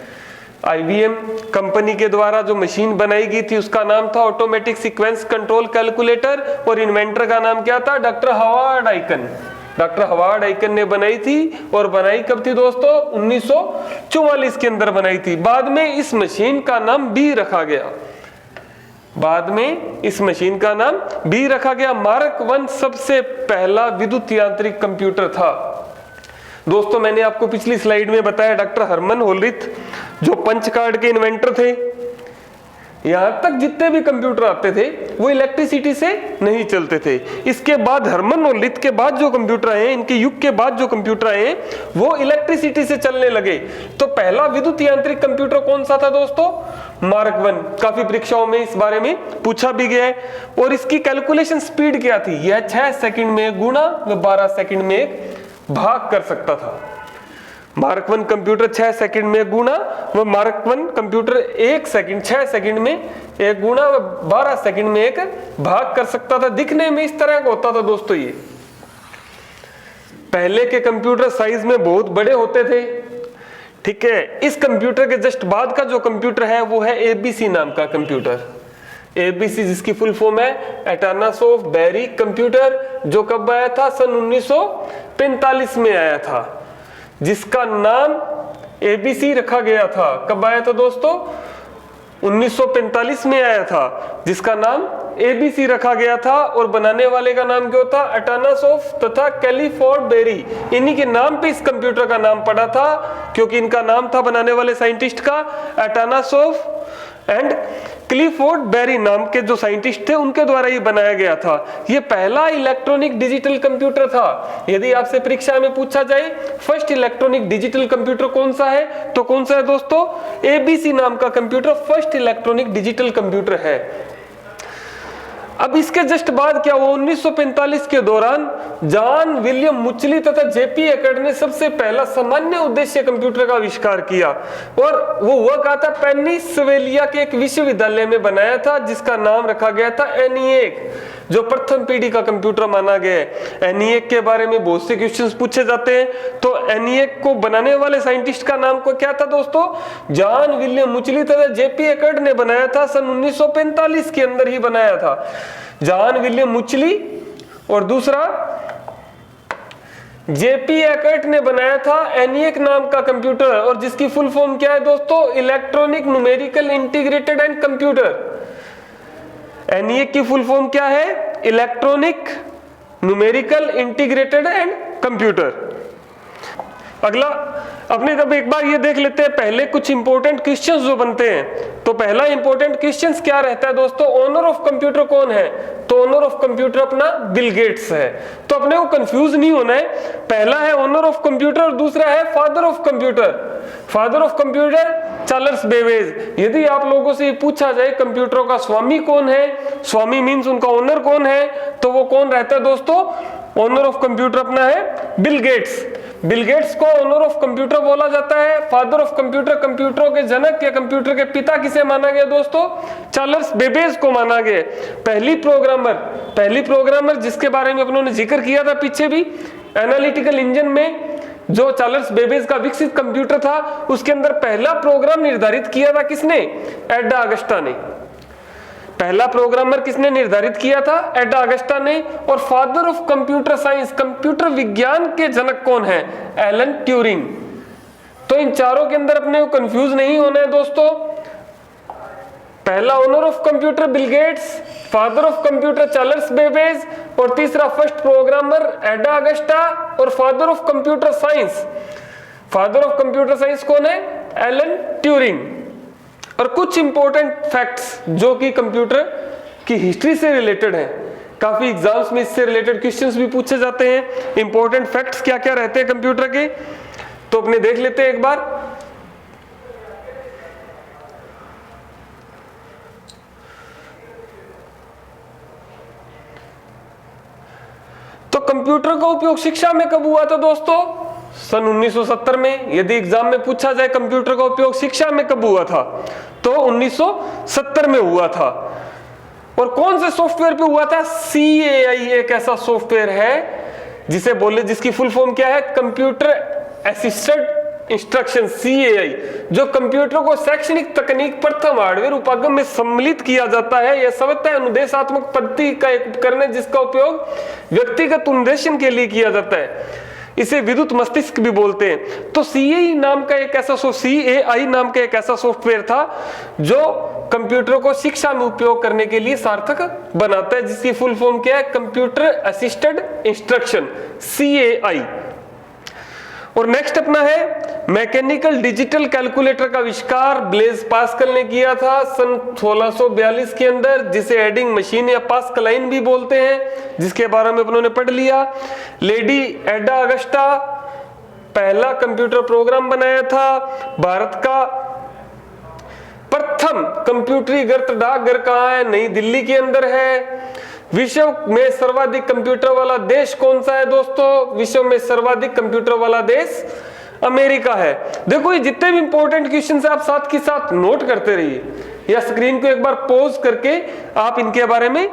A: IBM company के द्वारा जो मशीन बनाई गई थी उसका नाम था ऑटोमेटिक सीक्वेंस कंट्रोल कैलकुलेटर, और इन्वेंटर का नाम क्या था? Doctor Hayward icon. Doctor Hayward icon ने बनाई थी, और बनाई कब थी दोस्तों? 1944 के अंदर बनाई थी। बाद में इस मशीन का नाम B रखा गया। बाद में इस मशीन का नाम B रखा गया। मार्क 1 सबसे पहला विद्युत यांत्रिक कंप्यूटर था। दोस्तों मैंने आपको पिछली स्लाइड में बताया डॉक्टर हरमन होलरिथ जो पंच कार्ड के इन्वेंटर थे। यहां तक जितने भी कंप्यूटर आते थे वो इलेक्ट्रिसिटी से नहीं चलते थे। इसके बाद हरमन होलरिथ के बाद जो कंप्यूटर आए, इनके युग के बाद जो कंप्यूटर आए वो इलेक्ट्रिसिटी से चलने लगे। तो पहला विद्युत यांत्रिक कंप्यूटर कौन सा था दोस्तों? मार्क 1। काफी परीक्षाओं में इस बारे में पूछा भी गया है। और इसकी कैलकुलेशन स्पीड क्या थी? यह 6 सेकंड में एक गुणा व 12 सेकंड में एक भाग कर सकता था। मार्क 1 कंप्यूटर 6 सेकंड में एक गुणा व मार्क 1 कंप्यूटर 6 सेकंड में एक गुणा व 12 सेकंड में एक भाग कर सकता था। दिखने में इस तरह का होता था दोस्तों। ये पहले के कंप्यूटर साइज में बहुत बड़े होते थे। ठीक है। इस कंप्यूटर के जस्ट बाद का जो कंप्यूटर है वो है ABC नाम का कंप्यूटर। ABC जिसकी फुल फॉर्म है एटर्नासोफ बेरी कंप्यूटर, जो कब आया था? सन 1945 में आया था, जिसका नाम ABC रखा गया था। कब आया था दोस्तों? 1945 में आया था, जिसका नाम ABC रखा गया था। और बनाने वाले का नाम क्या होता? एटर्नासोफ तथा कैलिफोर्ड बेरी। इन्हीं के नाम पे इस कंप्यूटर का नाम पड़ा था, क्योंकि इनका नाम था बनाने वाले साइंटिस्ट का एटर्नासोफ एंड क्लिफोर्ड बेरी नाम के जो साइंटिस्ट थे उनके द्वारा ये बनाया गया था। ये पहला इलेक्ट्रॉनिक डिजिटल कंप्यूटर था। यदि आपसे परीक्षा में पूछा जाए फर्स्ट इलेक्ट्रॉनिक डिजिटल कंप्यूटर कौन सा है, तो कौन सा है दोस्तों? ABC नाम का computer first electronic digital computer है। अब इसके जस्ट बाद क्या हुआ? 1945 के दौरान जॉन विलियम मुचली तथा JP एकर्ड ने सबसे पहला सामान्य उद्देश्य कंप्यूटर का आविष्कार किया, और वो हुआ कहा था पेनिसिल्वेनिया के एक विश्वविद्यालय में बनाया था, जिसका नाम रखा गया था ENIAC, जो प्रथम पीढ़ी का कंप्यूटर माना गया है। ENIAC के बारे में बहुत से क्वेश्चंस पूछे जाते हैं। तो ENIAC को बनाने वाले साइंटिस्ट का नाम को क्या था दोस्तों? जॉन विलियम मुचली तथा JP एकर्ड ने बनाया था। सन 1945 के अंदर ही बनाया था जॉन विलियम मुचली, और दूसरा JP एकर्ड ने बनाया था ENIAC नाम का कंप्यूटर, और जिसकी फुल फॉर्म क्या है दोस्तों? Electronic numerical integrated and computer. ENIAC की फुल फॉर्म क्या है? Electronic numerical integrated and computer. अगला अपने तब एक बार ये देख लेते हैं पहले कुछ इंपॉर्टेंट क्वेश्चंस जो बनते हैं। तो पहला इंपॉर्टेंट क्वेश्चंस क्या रहता है दोस्तों, ओनर ऑफ कंप्यूटर कौन है? तो ओनर ऑफ कंप्यूटर अपना बिल गेट्स है। तो अपने को कंफ्यूज नहीं होना है, पहला है ओनर ऑफ कंप्यूटर और दूसरा है father of computer. Father of computer Charles Babbage. यदि आप लोगों से पूछा जाए कंप्यूटर का स्वामी कौन है, स्वामी मींस उनका ओनर कौन है, तो वो कौन रहता है दोस्तों? ओनर ऑफ कंप्यूटर अपना है बिल गेट्स। बिल गेट्स को ओनर ऑफ कंप्यूटर बोला जाता है। फादर ऑफ कंप्यूटर, कंप्यूटरों के जनक या कंप्यूटर के पिता किसे माना गया दोस्तों? चार्ल्स बेबेज को माना गया। पहली प्रोग्रामर जिसके बारे में अपनों ने जिक्र किया था पीछे भी, एनालिटिकल इंजन में जो चार्ल्स बेबेज का विकसित कंप्यूटर था, उसके अंदर पहला प्रोग्राम निर्धारित किया था किसने? एडा अगस्टा ने। पहला प्रोग्रामर किसने निर्धारित किया था? एडा अगस्टा ने। और father of computer science, computer विज्ञान के जनक कौन है? Alan Turing. तो इन चारों के अंदर अपने को कंफ्यूज नहीं होना है दोस्तों। पहला owner of computer Bill Gates, father of computer Charles Babbage, और तीसरा फर्स्ट प्रोग्रामर एडा अगस्टा, और father of computer science, father of computer science कौन है? Alan Turing. और कुछ इंपॉर्टेंट फैक्ट्स जो कि कंप्यूटर की हिस्ट्री से रिलेटेड है, काफी एग्जाम्स में इससे रिलेटेड क्वेश्चंस भी पूछे जाते हैं। इंपॉर्टेंट फैक्ट्स क्या क्या रहते हैं कंप्यूटर के, तो अपने देख लेते हैं एक बार। तो कंप्यूटर का उपयोग शिक्षा में कब हुआ था दोस्तों? सन 1970 में। यदि एग्जाम में पूछा जाए कंप्यूटर का उपयोग शिक्षा में कब हुआ था, तो 1970 में हुआ था। और कौन से सॉफ्टवेयर पे हुआ था? CAI एक ऐसा सॉफ्टवेयर है जिसे बोले, जिसकी फुल फॉर्म क्या है? कंप्यूटर असिस्टेड इंस्ट्रक्शन, CAI, जो कंप्यूटर को शैक्षणिक तकनीक प्रथम हार्डवेयर उपागम में सम्मिलित किया जाता है। यह स्वतः अनुदेशात्मक पद्धति का एक उपकरण है जिसका उपयोग व्यक्तिगत अनुदेशन के लिए किया जाता है। इसे विद्युत मस्तिष्क भी बोलते हैं। तो CAI नाम का एक ऐसा सॉफ्टवेयर था जो कंप्यूटर को शिक्षा में उपयोग करने के लिए सार्थक बनाता है, जिसकी फुल फॉर्म क्या है? Computer assisted instruction, CAI। और नेक्स्ट अपना है मैकेनिकल डिजिटल कैलकुलेटर का आविष्कार ब्लेज पास्कल ने किया था सन 1642 के अंदर, जिसे एडिंग मशीन या पास्कलाइन भी बोलते हैं, जिसके बारे में उन्होंने पढ़ लिया। लेडी एडा अगस्टा पहला कंप्यूटर प्रोग्राम बनाया था। भारत का प्रथम कंप्यूटरीकृत डाकघर कहाँ है? नई दिल्ली के अंदर है। विश्व में सर्वाधिक कंप्यूटर वाला देश कौन सा है दोस्तों? विश्व में सर्वाधिक कंप्यूटर वाला देश अमेरिका है। देखो ये जितने भी इंपॉर्टेंट क्वेश्चन है आप साथ के साथ नोट करते रहिए, या स्क्रीन को एक बार पॉज करके आप इनके बारे में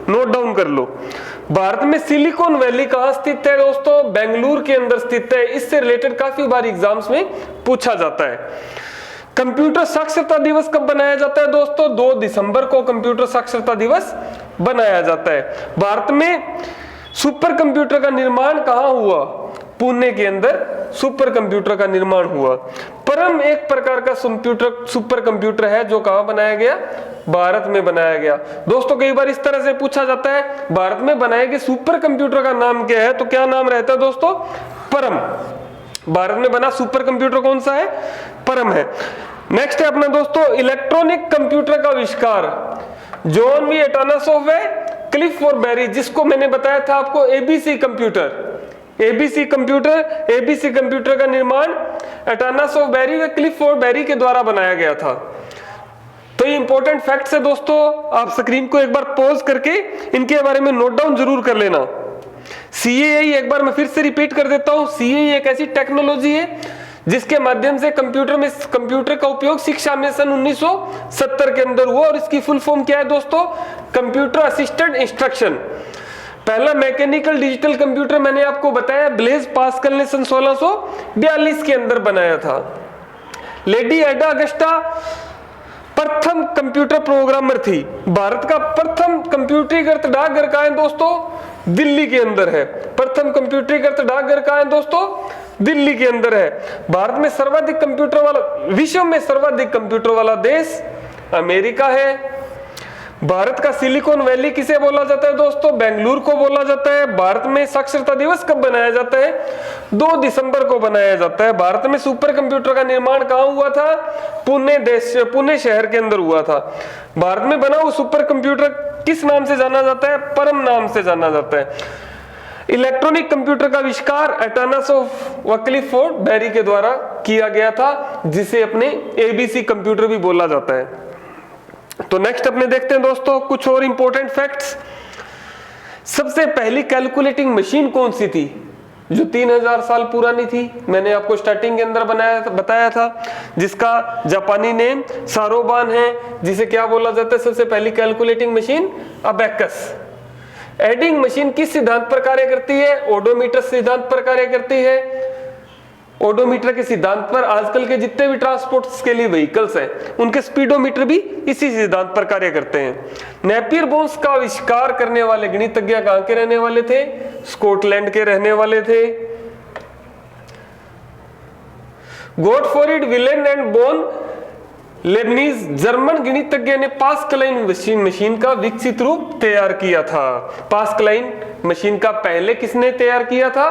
A: नोट डाउन कर लो। भारत में सिलिकॉन वैली कहाँ स्थित है दोस्तों? बेंगलुरु के अंदर स्थित है। इससे रिलेटेड काफी बार एग्जाम्स में पूछा जाता है। कंप्यूटर साक्षरता दिवस कब बनाया जाता है दोस्तों? 2 दिसंबर को कंप्यूटर साक्षरता दिवस बनाया जाता है। भारत में सुपर कंप्यूटर का निर्माण कहाँ हुआ? पुणे के अंदर सुपर कंप्यूटर का निर्माण हुआ। परम एक प्रकार का सुपर कंप्यूटर है जो कहाँ बनाया गया? भारत में बनाया गया। दोस्तों कई बार इस तरह से पूछा जाता है भारत में बनाए गए सुपर कंप्यूटर का नाम क्या है, तो क्या नाम रहता है दोस्तों? परम। भारत में बना सुपर कंप्यूटर कौन सा है? परम है। नेक्स्ट है अपना दोस्तों इलेक्ट्रॉनिक कंप्यूटर का आविष्कार जॉन वी एटानासॉफ है, क्लिफ और बेरी, जिसको मैंने बताया था आपको ABC कंप्यूटर का निर्माण एटानासॉफ बेरी व क्लिफ और बेरी के द्वारा बनाया गया था। तो ये इंपॉर्टेंट फैक्ट्स है दोस्तों, आप स्क्रीन को एक बार पॉज करके इनके बारे में नोट डाउन जरूर कर लेना। CAI एक बार मैं फिर से रिपीट कर देता हूं, CAI एक ऐसी टेक्नोलॉजी है जिसके माध्यम से कंप्यूटर का उपयोग शिक्षा में सन 1970 के अंदर हुआ। और इसकी फुल फॉर्म क्या है दोस्तों? Computer assisted instruction. पहला मैकेनिकल डिजिटल कंप्यूटर मैंने आपको बताया ब्लेज पास्कल ने सन 1642 के अंदर बनाया था। लेडी एडा अगस्टा प्रथम कंप्यूटर प्रोग्रामर थी। भारत का प्रथम कंप्यूटरीकृत डाकघर कहाँ है दोस्तों? दिल्ली के अंदर है। प्रथम कंप्यूटरीकृत डाकघर कहाँ है दोस्तों? दिल्ली के अंदर है। भारत में सर्वाधिक कंप्यूटर वाला, विश्व में सर्वाधिक कंप्यूटर वाला देश अमेरिका है। भारत का सिलिकॉन वैली किसे बोला जाता है दोस्तों? बेंगलुरु को बोला जाता है। भारत में साक्षरता दिवस कब बनाया जाता है? 2 दिसंबर को बनाया जाता है। भारत में सुपर कंप्यूटर का निर्माण कहाँ हुआ था? पुणे शहर के अंदर हुआ था। भारत में बना हुआ सुपर कंप्यूटर किस नाम से जाना जाता है? परम नाम से जाना जाता है। इलेक्ट्रॉनिक कंप्यूटर का आविष्कार एटॉनस ऑफ वक्लीफोर्ड बेरी के द्वारा किया गया था, जिसे अपने एबीसी कंप्यूटर भी बोला जाता है। तो नेक्स्ट अपने देखते हैं दोस्तों कुछ और इंपॉर्टेंट फैक्ट्स। सबसे पहली कैलकुलेटिंग मशीन कौन सी थी जो 3000 साल पुरानी थी? मैंने आपको स्टार्टिंग के अंदर बताया था, जिसका जापानी नेम सारोबान है, जिसे क्या बोला जाता है सबसे पहली calculating machine? Abacus. Adding machine किस सिद्धांत पर कार्य करती है? ओडोमीटर सिद्धांत पर कार्य करती है। ओडोमीटर के सिद्धांत पर आजकल के जितने भी ट्रांसपोर्ट के लिए व्हीकल्स हैं, उनके स्पीडोमीटर भी इसी सिद्धांत पर कार्य करते हैं। नेपियर बोन्स का आविष्कार करने वाले गणितज्ञ कहां के रहने वाले थे? स्कॉटलैंड के रहने वाले थे। Gottfried Willem and bone Lebanese German गणितज्ञ ने पास्कलाइन मशीन का विकसित रूप तैयार किया था। पास्कलाइन मशीन का पहले किसने तैयार किया था?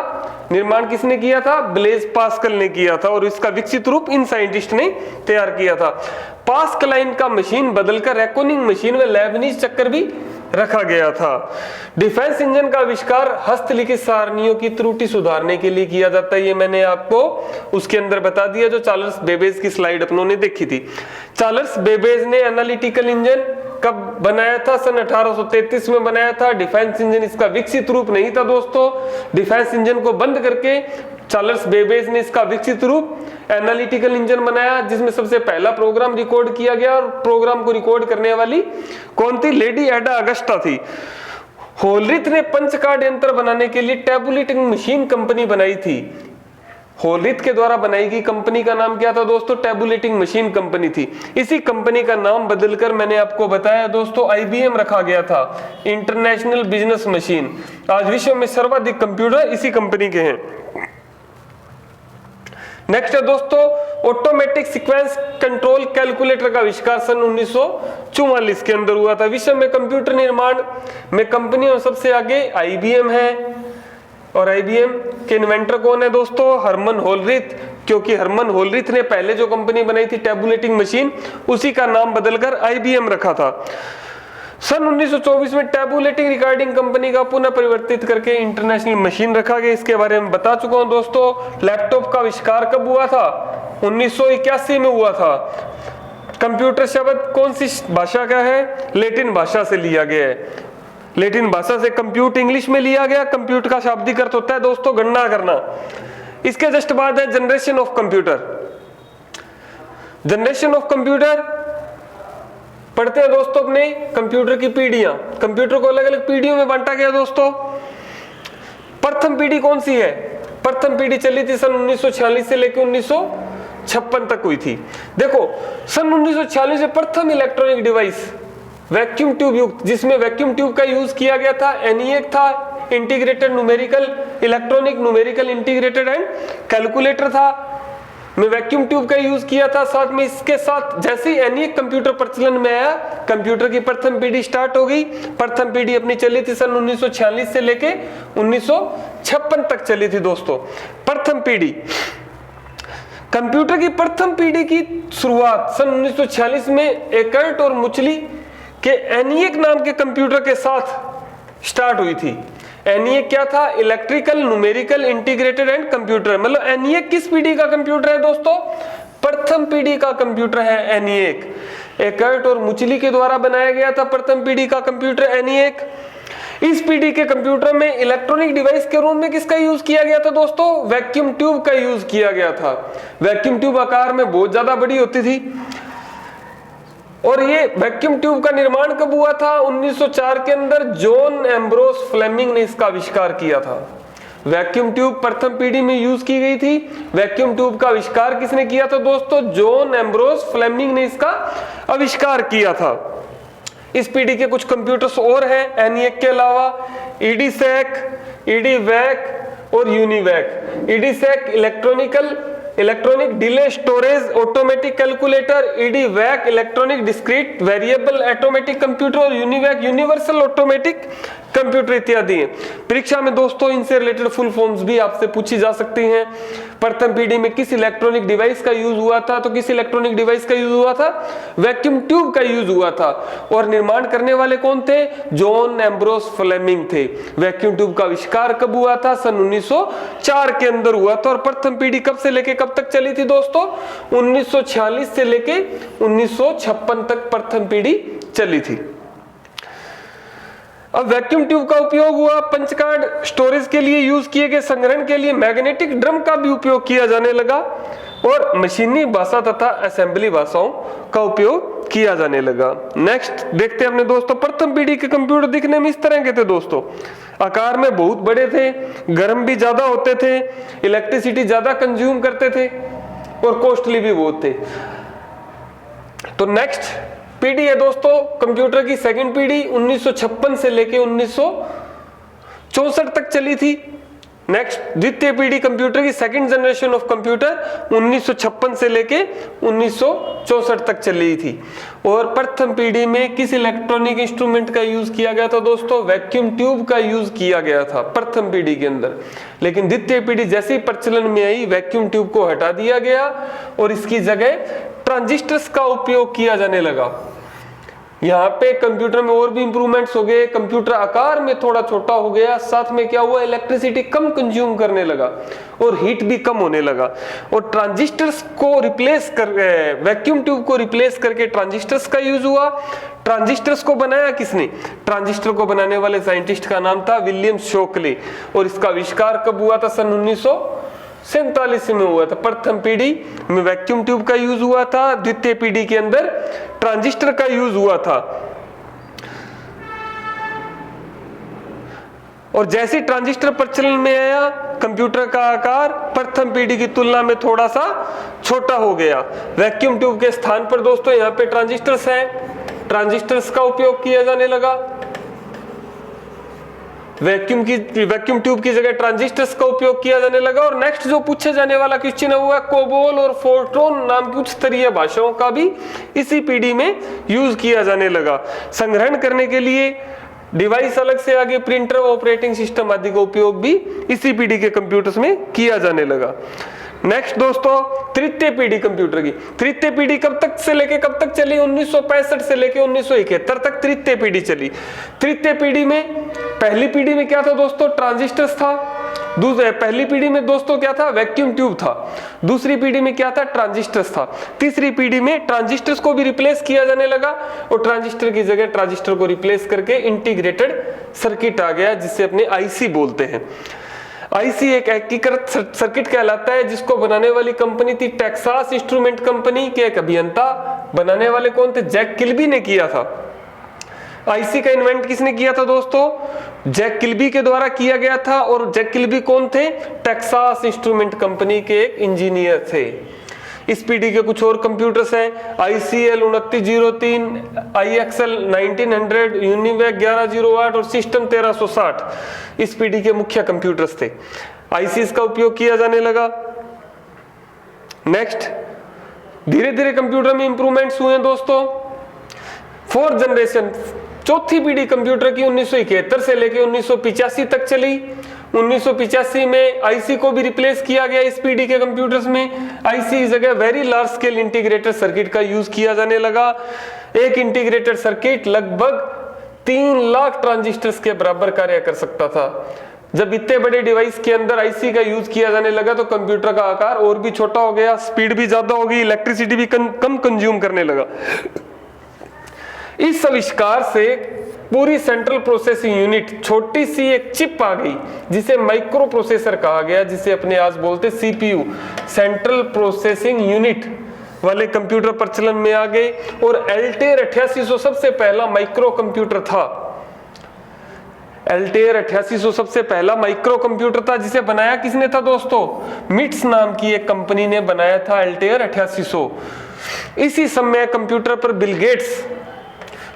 A: निर्माण किसने किया था? ब्लेज पास्कल ने किया था, और इसका विकसित रूप इन साइंटिस्ट ने तैयार किया था। पास्कलाइन का मशीन बदलकर रेकोनिंग मशीन में लेबनीज चक्कर भी रखा गया था। डिफेंस इंजन का आविष्कार हस्तलिखित सारणियों की त्रुटि सुधारने के लिए किया जाता है। ये मैंने आपको उसके अंदर बता दिया, जो चार्ल्स बेबेज की स्लाइड अपनों ने देखी थी। चार्ल्स बेबेज ने एनालिटिकल इंजन कब बनाया था? सन 1833 में बनाया था। डिफेंस इंजन इसका विकसित रूप नहीं था दोस्तों। डिफेंस इंजन को बंद करके चार्ल्स बेबेज ने इसका विकसित रूप एनालिटिकल इंजन बनाया, जिसमें सबसे पहला प्रोग्राम रिकॉर्ड किया गया, और प्रोग्राम को रिकॉर्ड करने वाली कौन थी? लेडी एडा अगस्टा थी। होलरिथ ने पंच कार्ड यंत्र बनाने के लिए टैबुलेटिंग मशीन कंपनी बनाई थी। होलरिथ के द्वारा बनाई गई कंपनी का नाम क्या था दोस्तों? टैबुलेटिंग मशीन कंपनी थी। इसी कंपनी का नाम बदलकर मैंने आपको बताया दोस्तों IBM रखा गया था, इंटरनेशनल बिजनेस मशीन। आज विश्व में सर्वाधिक कंप्यूटर इसी कंपनी के हैं। नेक्स्ट है दोस्तों ऑटोमेटिक सीक्वेंस कंट्रोल कैलकुलेटर का आविष्कार सन 1944 के अंदर हुआ था। विश्व में कंप्यूटर निर्माण में कंपनियों सबसे आगे IBM है, और IBM के इन्वेंटर कौन है दोस्तों? हरमन होलरिथ, क्योंकि हरमन होलरिथ ने पहले जो कंपनी बनाई थी टैबुलेटिंग मशीन, उसी का नाम बदलकर IBM रखा था। सन 1924 में टैबुलेटिंग रिकॉर्डिंग कंपनी का पुनः परिवर्तित करके इंटरनेशनल मशीन रखा गया। इसके बारे में बता चुका हूं दोस्तों। लैपटॉप का आविष्कार कब हुआ था? 1981 में हुआ था। कंप्यूटर शब्द कौन सी भाषा का है? लैटिन भाषा से लिया गया है। लैटिन भाषा से कंप्यूट इंग्लिश में लिया गया। कंप्यूट का शाब्दिक अर्थ होता है दोस्तों गणना करना। इसके जस्ट बाद है generation of computer. Generation of computer पढ़ते हैं दोस्तों अपने कंप्यूटर की पीढ़ियां। कंप्यूटर को अलग अलग पीढ़ियों में बांटा गया दोस्तों। प्रथम पीढ़ी कौन सी है? प्रथम पीढ़ी चली थी सन 1946 से लेकर 1956 तक हुई थी। देखो सन 1946 में प्रथम इलेक्ट्रॉनिक डिवाइस वैक्यूम ट्यूब युक्त, जिसमें वैक्यूम ट्यूब का यूज किया गया था, ENIAC था, integrated numerical electronic numerical integrated and calculator था, में वैक्यूम ट्यूब का यूज किया था। साथ में इसके साथ जैसे ही ENIAC कंप्यूटर प्रचलन में आया, कंप्यूटर की प्रथम पीढ़ी स्टार्ट हो गई। प्रथम पीढ़ी अपनी चली थी सन 1946 से लेके 1956 तक चली थी दोस्तों। प्रथम पीढ़ी कंप्यूटर की प्रथम पीढ़ी की शुरुआत सन 1946 में एकर्ट और मुचली के ENIAC नाम के कंप्यूटर के साथ स्टार्ट हुई थी। ENIAC क्या था? Electrical numerical integrated and computer. मतलब ENIAC किस पीढ़ी का कंप्यूटर है दोस्तों? प्रथम पीढ़ी का कंप्यूटर है ENIAC। एकर्ट और मुचली के द्वारा बनाया गया था प्रथम पीढ़ी का कंप्यूटर ENIAC। इस पीढ़ी के कंप्यूटर में इलेक्ट्रॉनिक डिवाइस के रूप में किसका यूज किया गया था दोस्तों? वैक्यूम ट्यूब का यूज किया गया था। वैक्यूम ट्यूब आकार में बहुत ज्यादा बड़ी होती थी, और ये वैक्यूम ट्यूब का निर्माण कब हुआ था? 1904 के अंदर जॉन एम्ब्रोस फ्लेमिंग ने इसका आविष्कार किया था। वैक्यूम ट्यूब प्रथम पीढ़ी में यूज की गई थी। वैक्यूम ट्यूब का आविष्कार किसने किया था दोस्तों? जॉन एम्ब्रोस फ्लेमिंग ने इसका आविष्कार किया था। इस पीढ़ी के कुछ कंप्यूटर्स और हैं ENIAC के अलावा, EDSEC, EDVAC और UNIVAC। EDSEC electronical electronic delay storage automatic calculator, EDVAC electronic discrete variable automatic computer और यूनिवैक यूनिवर्सल ऑटोमेटिक कंप्यूटर इत्यादि हैं। परीक्षा में दोस्तों इनसे रिलेटेड फुल फॉर्म्स भी आपसे पूछी जा सकती हैं। प्रथम पीढ़ी में किस इलेक्ट्रॉनिक डिवाइस का यूज हुआ था, तो किस इलेक्ट्रॉनिक डिवाइस का यूज हुआ था, वैक्यूम ट्यूब का यूज हुआ था। और निर्माण करने वाले कौन थे, जॉन एम्ब्रोस फ्लेमिंग थे। वैक्यूम ट्यूब का आविष्कार कब हुआ था, सन 1904 के अंदर हुआ था। और प्रथम पीढ़ी कब से लेके कब तक चली थी दोस्तों, 1946 से लेके 1956 तक प्रथम पीढ़ी चली थी। अब वैक्यूम ट्यूब का उपयोग हुआ पंचकार्ड स्टोरेज के लिए, यूज किए गए संग्रहण के लिए मैग्नेटिक ड्रम का भी उपयोग किया जाने लगा और मशीनी भाषा तथा असेंबली भाषाओं का उपयोग किया जाने लगा। नेक्स्ट देखते हैं अपने दोस्तों, प्रथम पीढ़ी के कंप्यूटर दिखने में इस तरह के थे दोस्तों। आकार में बहुत बड़े थे, गर्म भी ज्यादा होते थे, इलेक्ट्रिसिटी ज्यादा कंज्यूम करते थे और कॉस्टली भी बहुत थे। तो नेक्स्ट पीढ़ी है दोस्तों कंप्यूटर की सेकंड पीढ़ी, 1956 से लेके 1964 तक चली थी। नेक्स्ट द्वितीय पीढ़ी कंप्यूटर की सेकंड जनरेशन ऑफ कंप्यूटर 1956 से लेके 1964 तक चली थी। और प्रथम पीढ़ी में किस इलेक्ट्रॉनिक इंस्ट्रूमेंट का यूज किया गया था दोस्तों, वैक्यूम ट्यूब का यूज किया गया था प्रथम पीढ़ी के अंदर। लेकिन द्वितीय पीढ़ी जैसे ही प्रचलन में आई, वैक्यूम ट्यूब को हटा दिया गया और इसकी जगह ट्रांजिस्टर्स का उपयोग किया जाने लगा। यहाँ पे कंप्यूटर में और भी इंप्रूवमेंट्स हो गए, कंप्यूटर आकार में थोड़ा छोटा हो गया, साथ में क्या हुआ, इलेक्ट्रिसिटी कम कंज्यूम करने लगा और हीट भी कम होने लगा। और ट्रांजिस्टर्स को रिप्लेस कर, वैक्यूम ट्यूब को रिप्लेस करके ट्रांजिस्टर्स का यूज हुआ। ट्रांजिस्टर्स को बनाया किसने, ट्रांजिस्टर को बनाने वाले साइंटिस्ट का नाम था विलियम शोकले। और इसका आविष्कार कब हुआ था, सन 1947 में हुआ था। प्रथम पीढ़ी में वैक्यूम ट्यूब का यूज हुआ था, द्वितीय पीढ़ी के अंदर ट्रांजिस्टर का यूज हुआ था। और जैसे ट्रांजिस्टर प्रचलन में आया, कंप्यूटर का आकार प्रथम पीढ़ी की तुलना में थोड़ा सा छोटा हो गया। वैक्यूम ट्यूब के स्थान पर दोस्तों यहाँ पे ट्रांजिस्टर्स हैं, ट्रांजिस्टर्स का उपयोग किया जाने लगा। वैक्यूम ट्यूब की जगह ट्रांजिस्टर्स का उपयोग किया जाने लगा। और नेक्स्ट जो पूछे जाने वाला क्वेश्चन है वो है कोबोल और फोर्ट्रॉन नाम की उच्च स्तरीय भाषाओं का भी इसी पीढ़ी में यूज किया जाने लगा। संग्रहण करने के लिए डिवाइस अलग से आगे प्रिंटर, ऑपरेटिंग सिस्टम आदि का उपयोग भी इसी पीढ़ी के कंप्यूटर्स में किया जाने लगा। नेक्स्ट दोस्तों तृतीय पीढ़ी कंप्यूटर की, तृतीय पीढ़ी कब तक से लेके कब तक चली, 1965 से लेके 1971 तक तृतीय पीढ़ी चली। तृतीय पीढ़ी में, पहली पीढ़ी में क्या था दोस्तों, ट्रांजिस्टर्स था। पहली पीढ़ी में दोस्तों क्या था, वैक्यूम ट्यूब था। दूसरी पीढ़ी में क्या था, ट्रांजिस्टर्स था। तीसरी पीढ़ी में ट्रांजिस्टर्स को भी रिप्लेस किया जाने लगा और ट्रांजिस्टर की जगह ट्रांजिस्टर को रिप्लेस करके इंटीग्रेटेड सर्किट आ गया, जिसे अपने आईसी बोलते हैं। आईसी एक एकीकृत सर्किट कहलाता है, जिसको बनाने वाली कंपनी थी टेक्सास इंस्ट्रूमेंट कंपनी के एक अभियंता, बनाने वाले कौन थे, जैक किल्बी ने किया था। आईसी का इन्वेंट किसने किया था दोस्तों, जैक किल्बी के द्वारा किया गया था। और जैक किल्बी कौन थे, टेक्सास इंस्ट्रूमेंट कंपनी के एक इंजीनियर थे। इस पीढ़ी के कुछ और कंप्यूटर्स हैं, ICL 2903, IXL 1900, यूनिवैक 1108 और सिस्टम 1360 इस पीढ़ी के मुख्य कंप्यूटर्स थे। आईसीज का उपयोग किया जाने लगा। नेक्स्ट धीरे धीरे कंप्यूटर में इंप्रूवमेंट्स हुए दोस्तों। फोर्थ जनरेशन, चौथी पीढ़ी कंप्यूटर की 1971 से लेकर 1985 तक चली। 1985 में आईसी को भी रिप्लेस किया गया इस पीढ़ी के कंप्यूटर्स में। आईसी की जगह very large scale integrated circuit का यूज किया जाने लगा। एक इंटीग्रेटेड सर्किट लगभग 3 लाख ट्रांजिस्टर्स के बराबर कार्य कर सकता था। जब इतने बड़े डिवाइस के अंदर आईसी का यूज किया जाने लगा तो कंप्यूटर का आकार और भी छोटा हो गया, स्पीड भी ज्यादा हो गई, इलेक्ट्रिसिटी भी कम कंज्यूम करने लगा। इस आविष्कार से पूरी सेंट्रल प्रोसेसिंग यूनिट, छोटी सी एक चिप आ गई जिसे माइक्रो प्रोसेसर कहा गया, जिसे अपने आज बोलते सीपीयू, सेंट्रल प्रोसेसिंग यूनिट वाले कंप्यूटर प्रचलन में आ गए। और एल्टेयर 8800 सबसे पहला माइक्रो कंप्यूटर था। एल्टेयर 8800 सबसे पहला माइक्रो कंप्यूटर था, जिसे बनाया किसने था दोस्तों, मिट्स नाम की एक कंपनी ने बनाया था एल्टेयर 8800। इसी समय कंप्यूटर पर बिल गेट्स,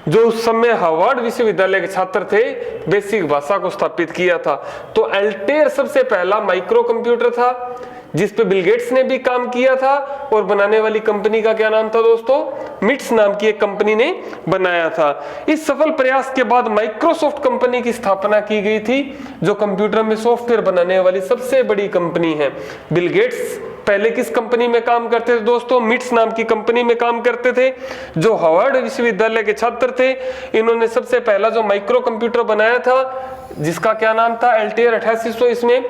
A: जो उस समय हार्वर्ड विश्वविद्यालय के छात्र थे, बेसिक भाषा को स्थापित किया था। तो एल्टेयर सबसे पहला माइक्रो कंप्यूटर था जिस पे बिल गेट्स ने भी काम किया था, और बनाने वाली कंपनी का क्या नाम था दोस्तों, मिट्स नाम की एक कंपनी ने बनाया था। इस सफल प्रयास के बाद माइक्रोसॉफ्ट कंपनी की स्थापना की गई थी, जो कंप्यूटर में सॉफ्टवेयर बनाने वाली सबसे बड़ी कंपनी है। बिल गेट्स पहले किस कंपनी में काम करते थे दोस्तों, मिट्स नाम की कंपनी में काम करते थे, जो हार्वर्ड विश्वविद्यालय के छात्र थे। इन्होंने सबसे पहला जो माइक्रो कंप्यूटर बनाया था, जिसका क्या नाम था, एल्टेयर 8800, इसमें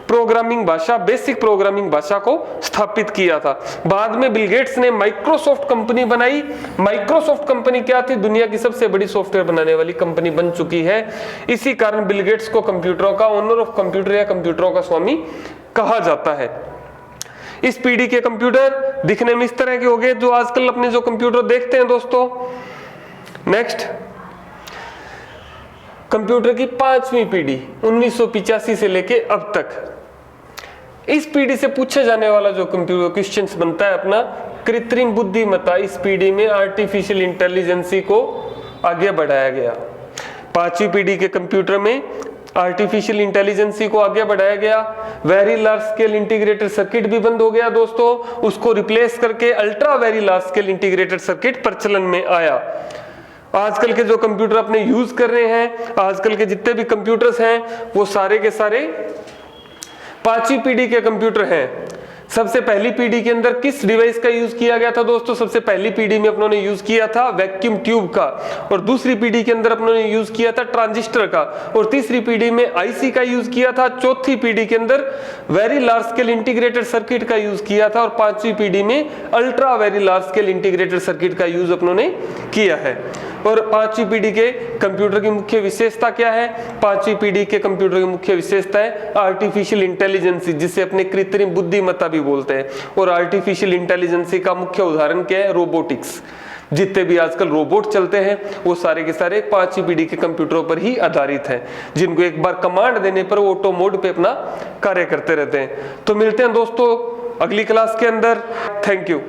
A: प्रोग्रामिंग भाषा, बेसिक प्रोग्रामिंग भाषा को स्थापित किया था। बाद में बिल गेट्स ने माइक्रोसॉफ्ट कंपनी बनाई। माइक्रोसॉफ्ट कंपनी क्या थी, दुनिया की सबसे बड़ी सॉफ्टवेयर बनाने वाली कंपनी बन चुकी है। इसी कारण बिल गेट्स को कंप्यूटरों का ओनर ऑफ कंप्यूटर या कंप्यूटरों का स्वामी कहा जाता है। इस पीढ़ी के कंप्यूटर दिखने में इस तरह के हो गए, जो आजकल अपने जो कंप्यूटर देखते हैं दोस्तों। नेक्स्ट, कंप्यूटर की 5वीं पीढ़ी 1985 से लेके अब तक। इस पीढ़ी से पूछे जाने वाला जो कंप्यूटर क्वेश्चंस बनता है अपना, कृत्रिम बुद्धिमत्ता। इस पीढ़ी में आर्टिफिशियल इंटेलिजेंसी को आगे बढ़ाया गया। 5वीं पीढ़ी के कंप्यूटर में आर्टिफिशियल इंटेलिजेंसी को आगे बढ़ाया गया। Very large scale integrated circuit भी बंद हो गया दोस्तों, उसको रिप्लेस करके ultra very large scale integrated circuit प्रचलन में आया। आजकल के जो कंप्यूटर अपने यूज कर रहे हैं, आजकल के जितने भी कंप्यूटर्स हैं, वो सारे के सारे 5वीं पीढ़ी के कंप्यूटर हैं। सबसे पहली पीढ़ी के अंदर किस डिवाइस का यूज किया गया था दोस्तों, सबसे पहली पीढ़ी में अपनों ने यूज किया था वैक्यूम ट्यूब का, और दूसरी पीढ़ी के अंदर अपनों ने यूज किया था ट्रांजिस्टर का, और तीसरी पीढ़ी में आईसी का यूज किया था, चौथी पीढ़ी के अंदर very large scale integrated circuit का यूज किया था, और 5वीं पीढ़ी में ultra very large scale integrated circuit का यूज अपनों ने किया है। और 5वीं पीढ़ी के कंप्यूटर की मुख्य विशेषता क्या है, 5वीं पीढ़ी के कंप्यूटर की मुख्य विशेषता है आर्टिफिशियल इंटेलिजेंसी, जिसे अपने कृत्रिम बुद्धिमत्ता भी बोलते हैं। और आर्टिफिशियल इंटेलिजेंसी का मुख्य उदाहरण क्या है, रोबोटिक्स। जितने भी आजकल रोबोट चलते हैं वो सारे के सारे 5वीं पीढ़ी के कंप्यूटरों पर ही आधारित हैं, जिनको एक बार कमांड देने पर वो ऑटो मोड पे अपना कार्य करते रहते हैं। तो मिलते हैं दोस्तों अगली क्लास के अंदर। Thank you.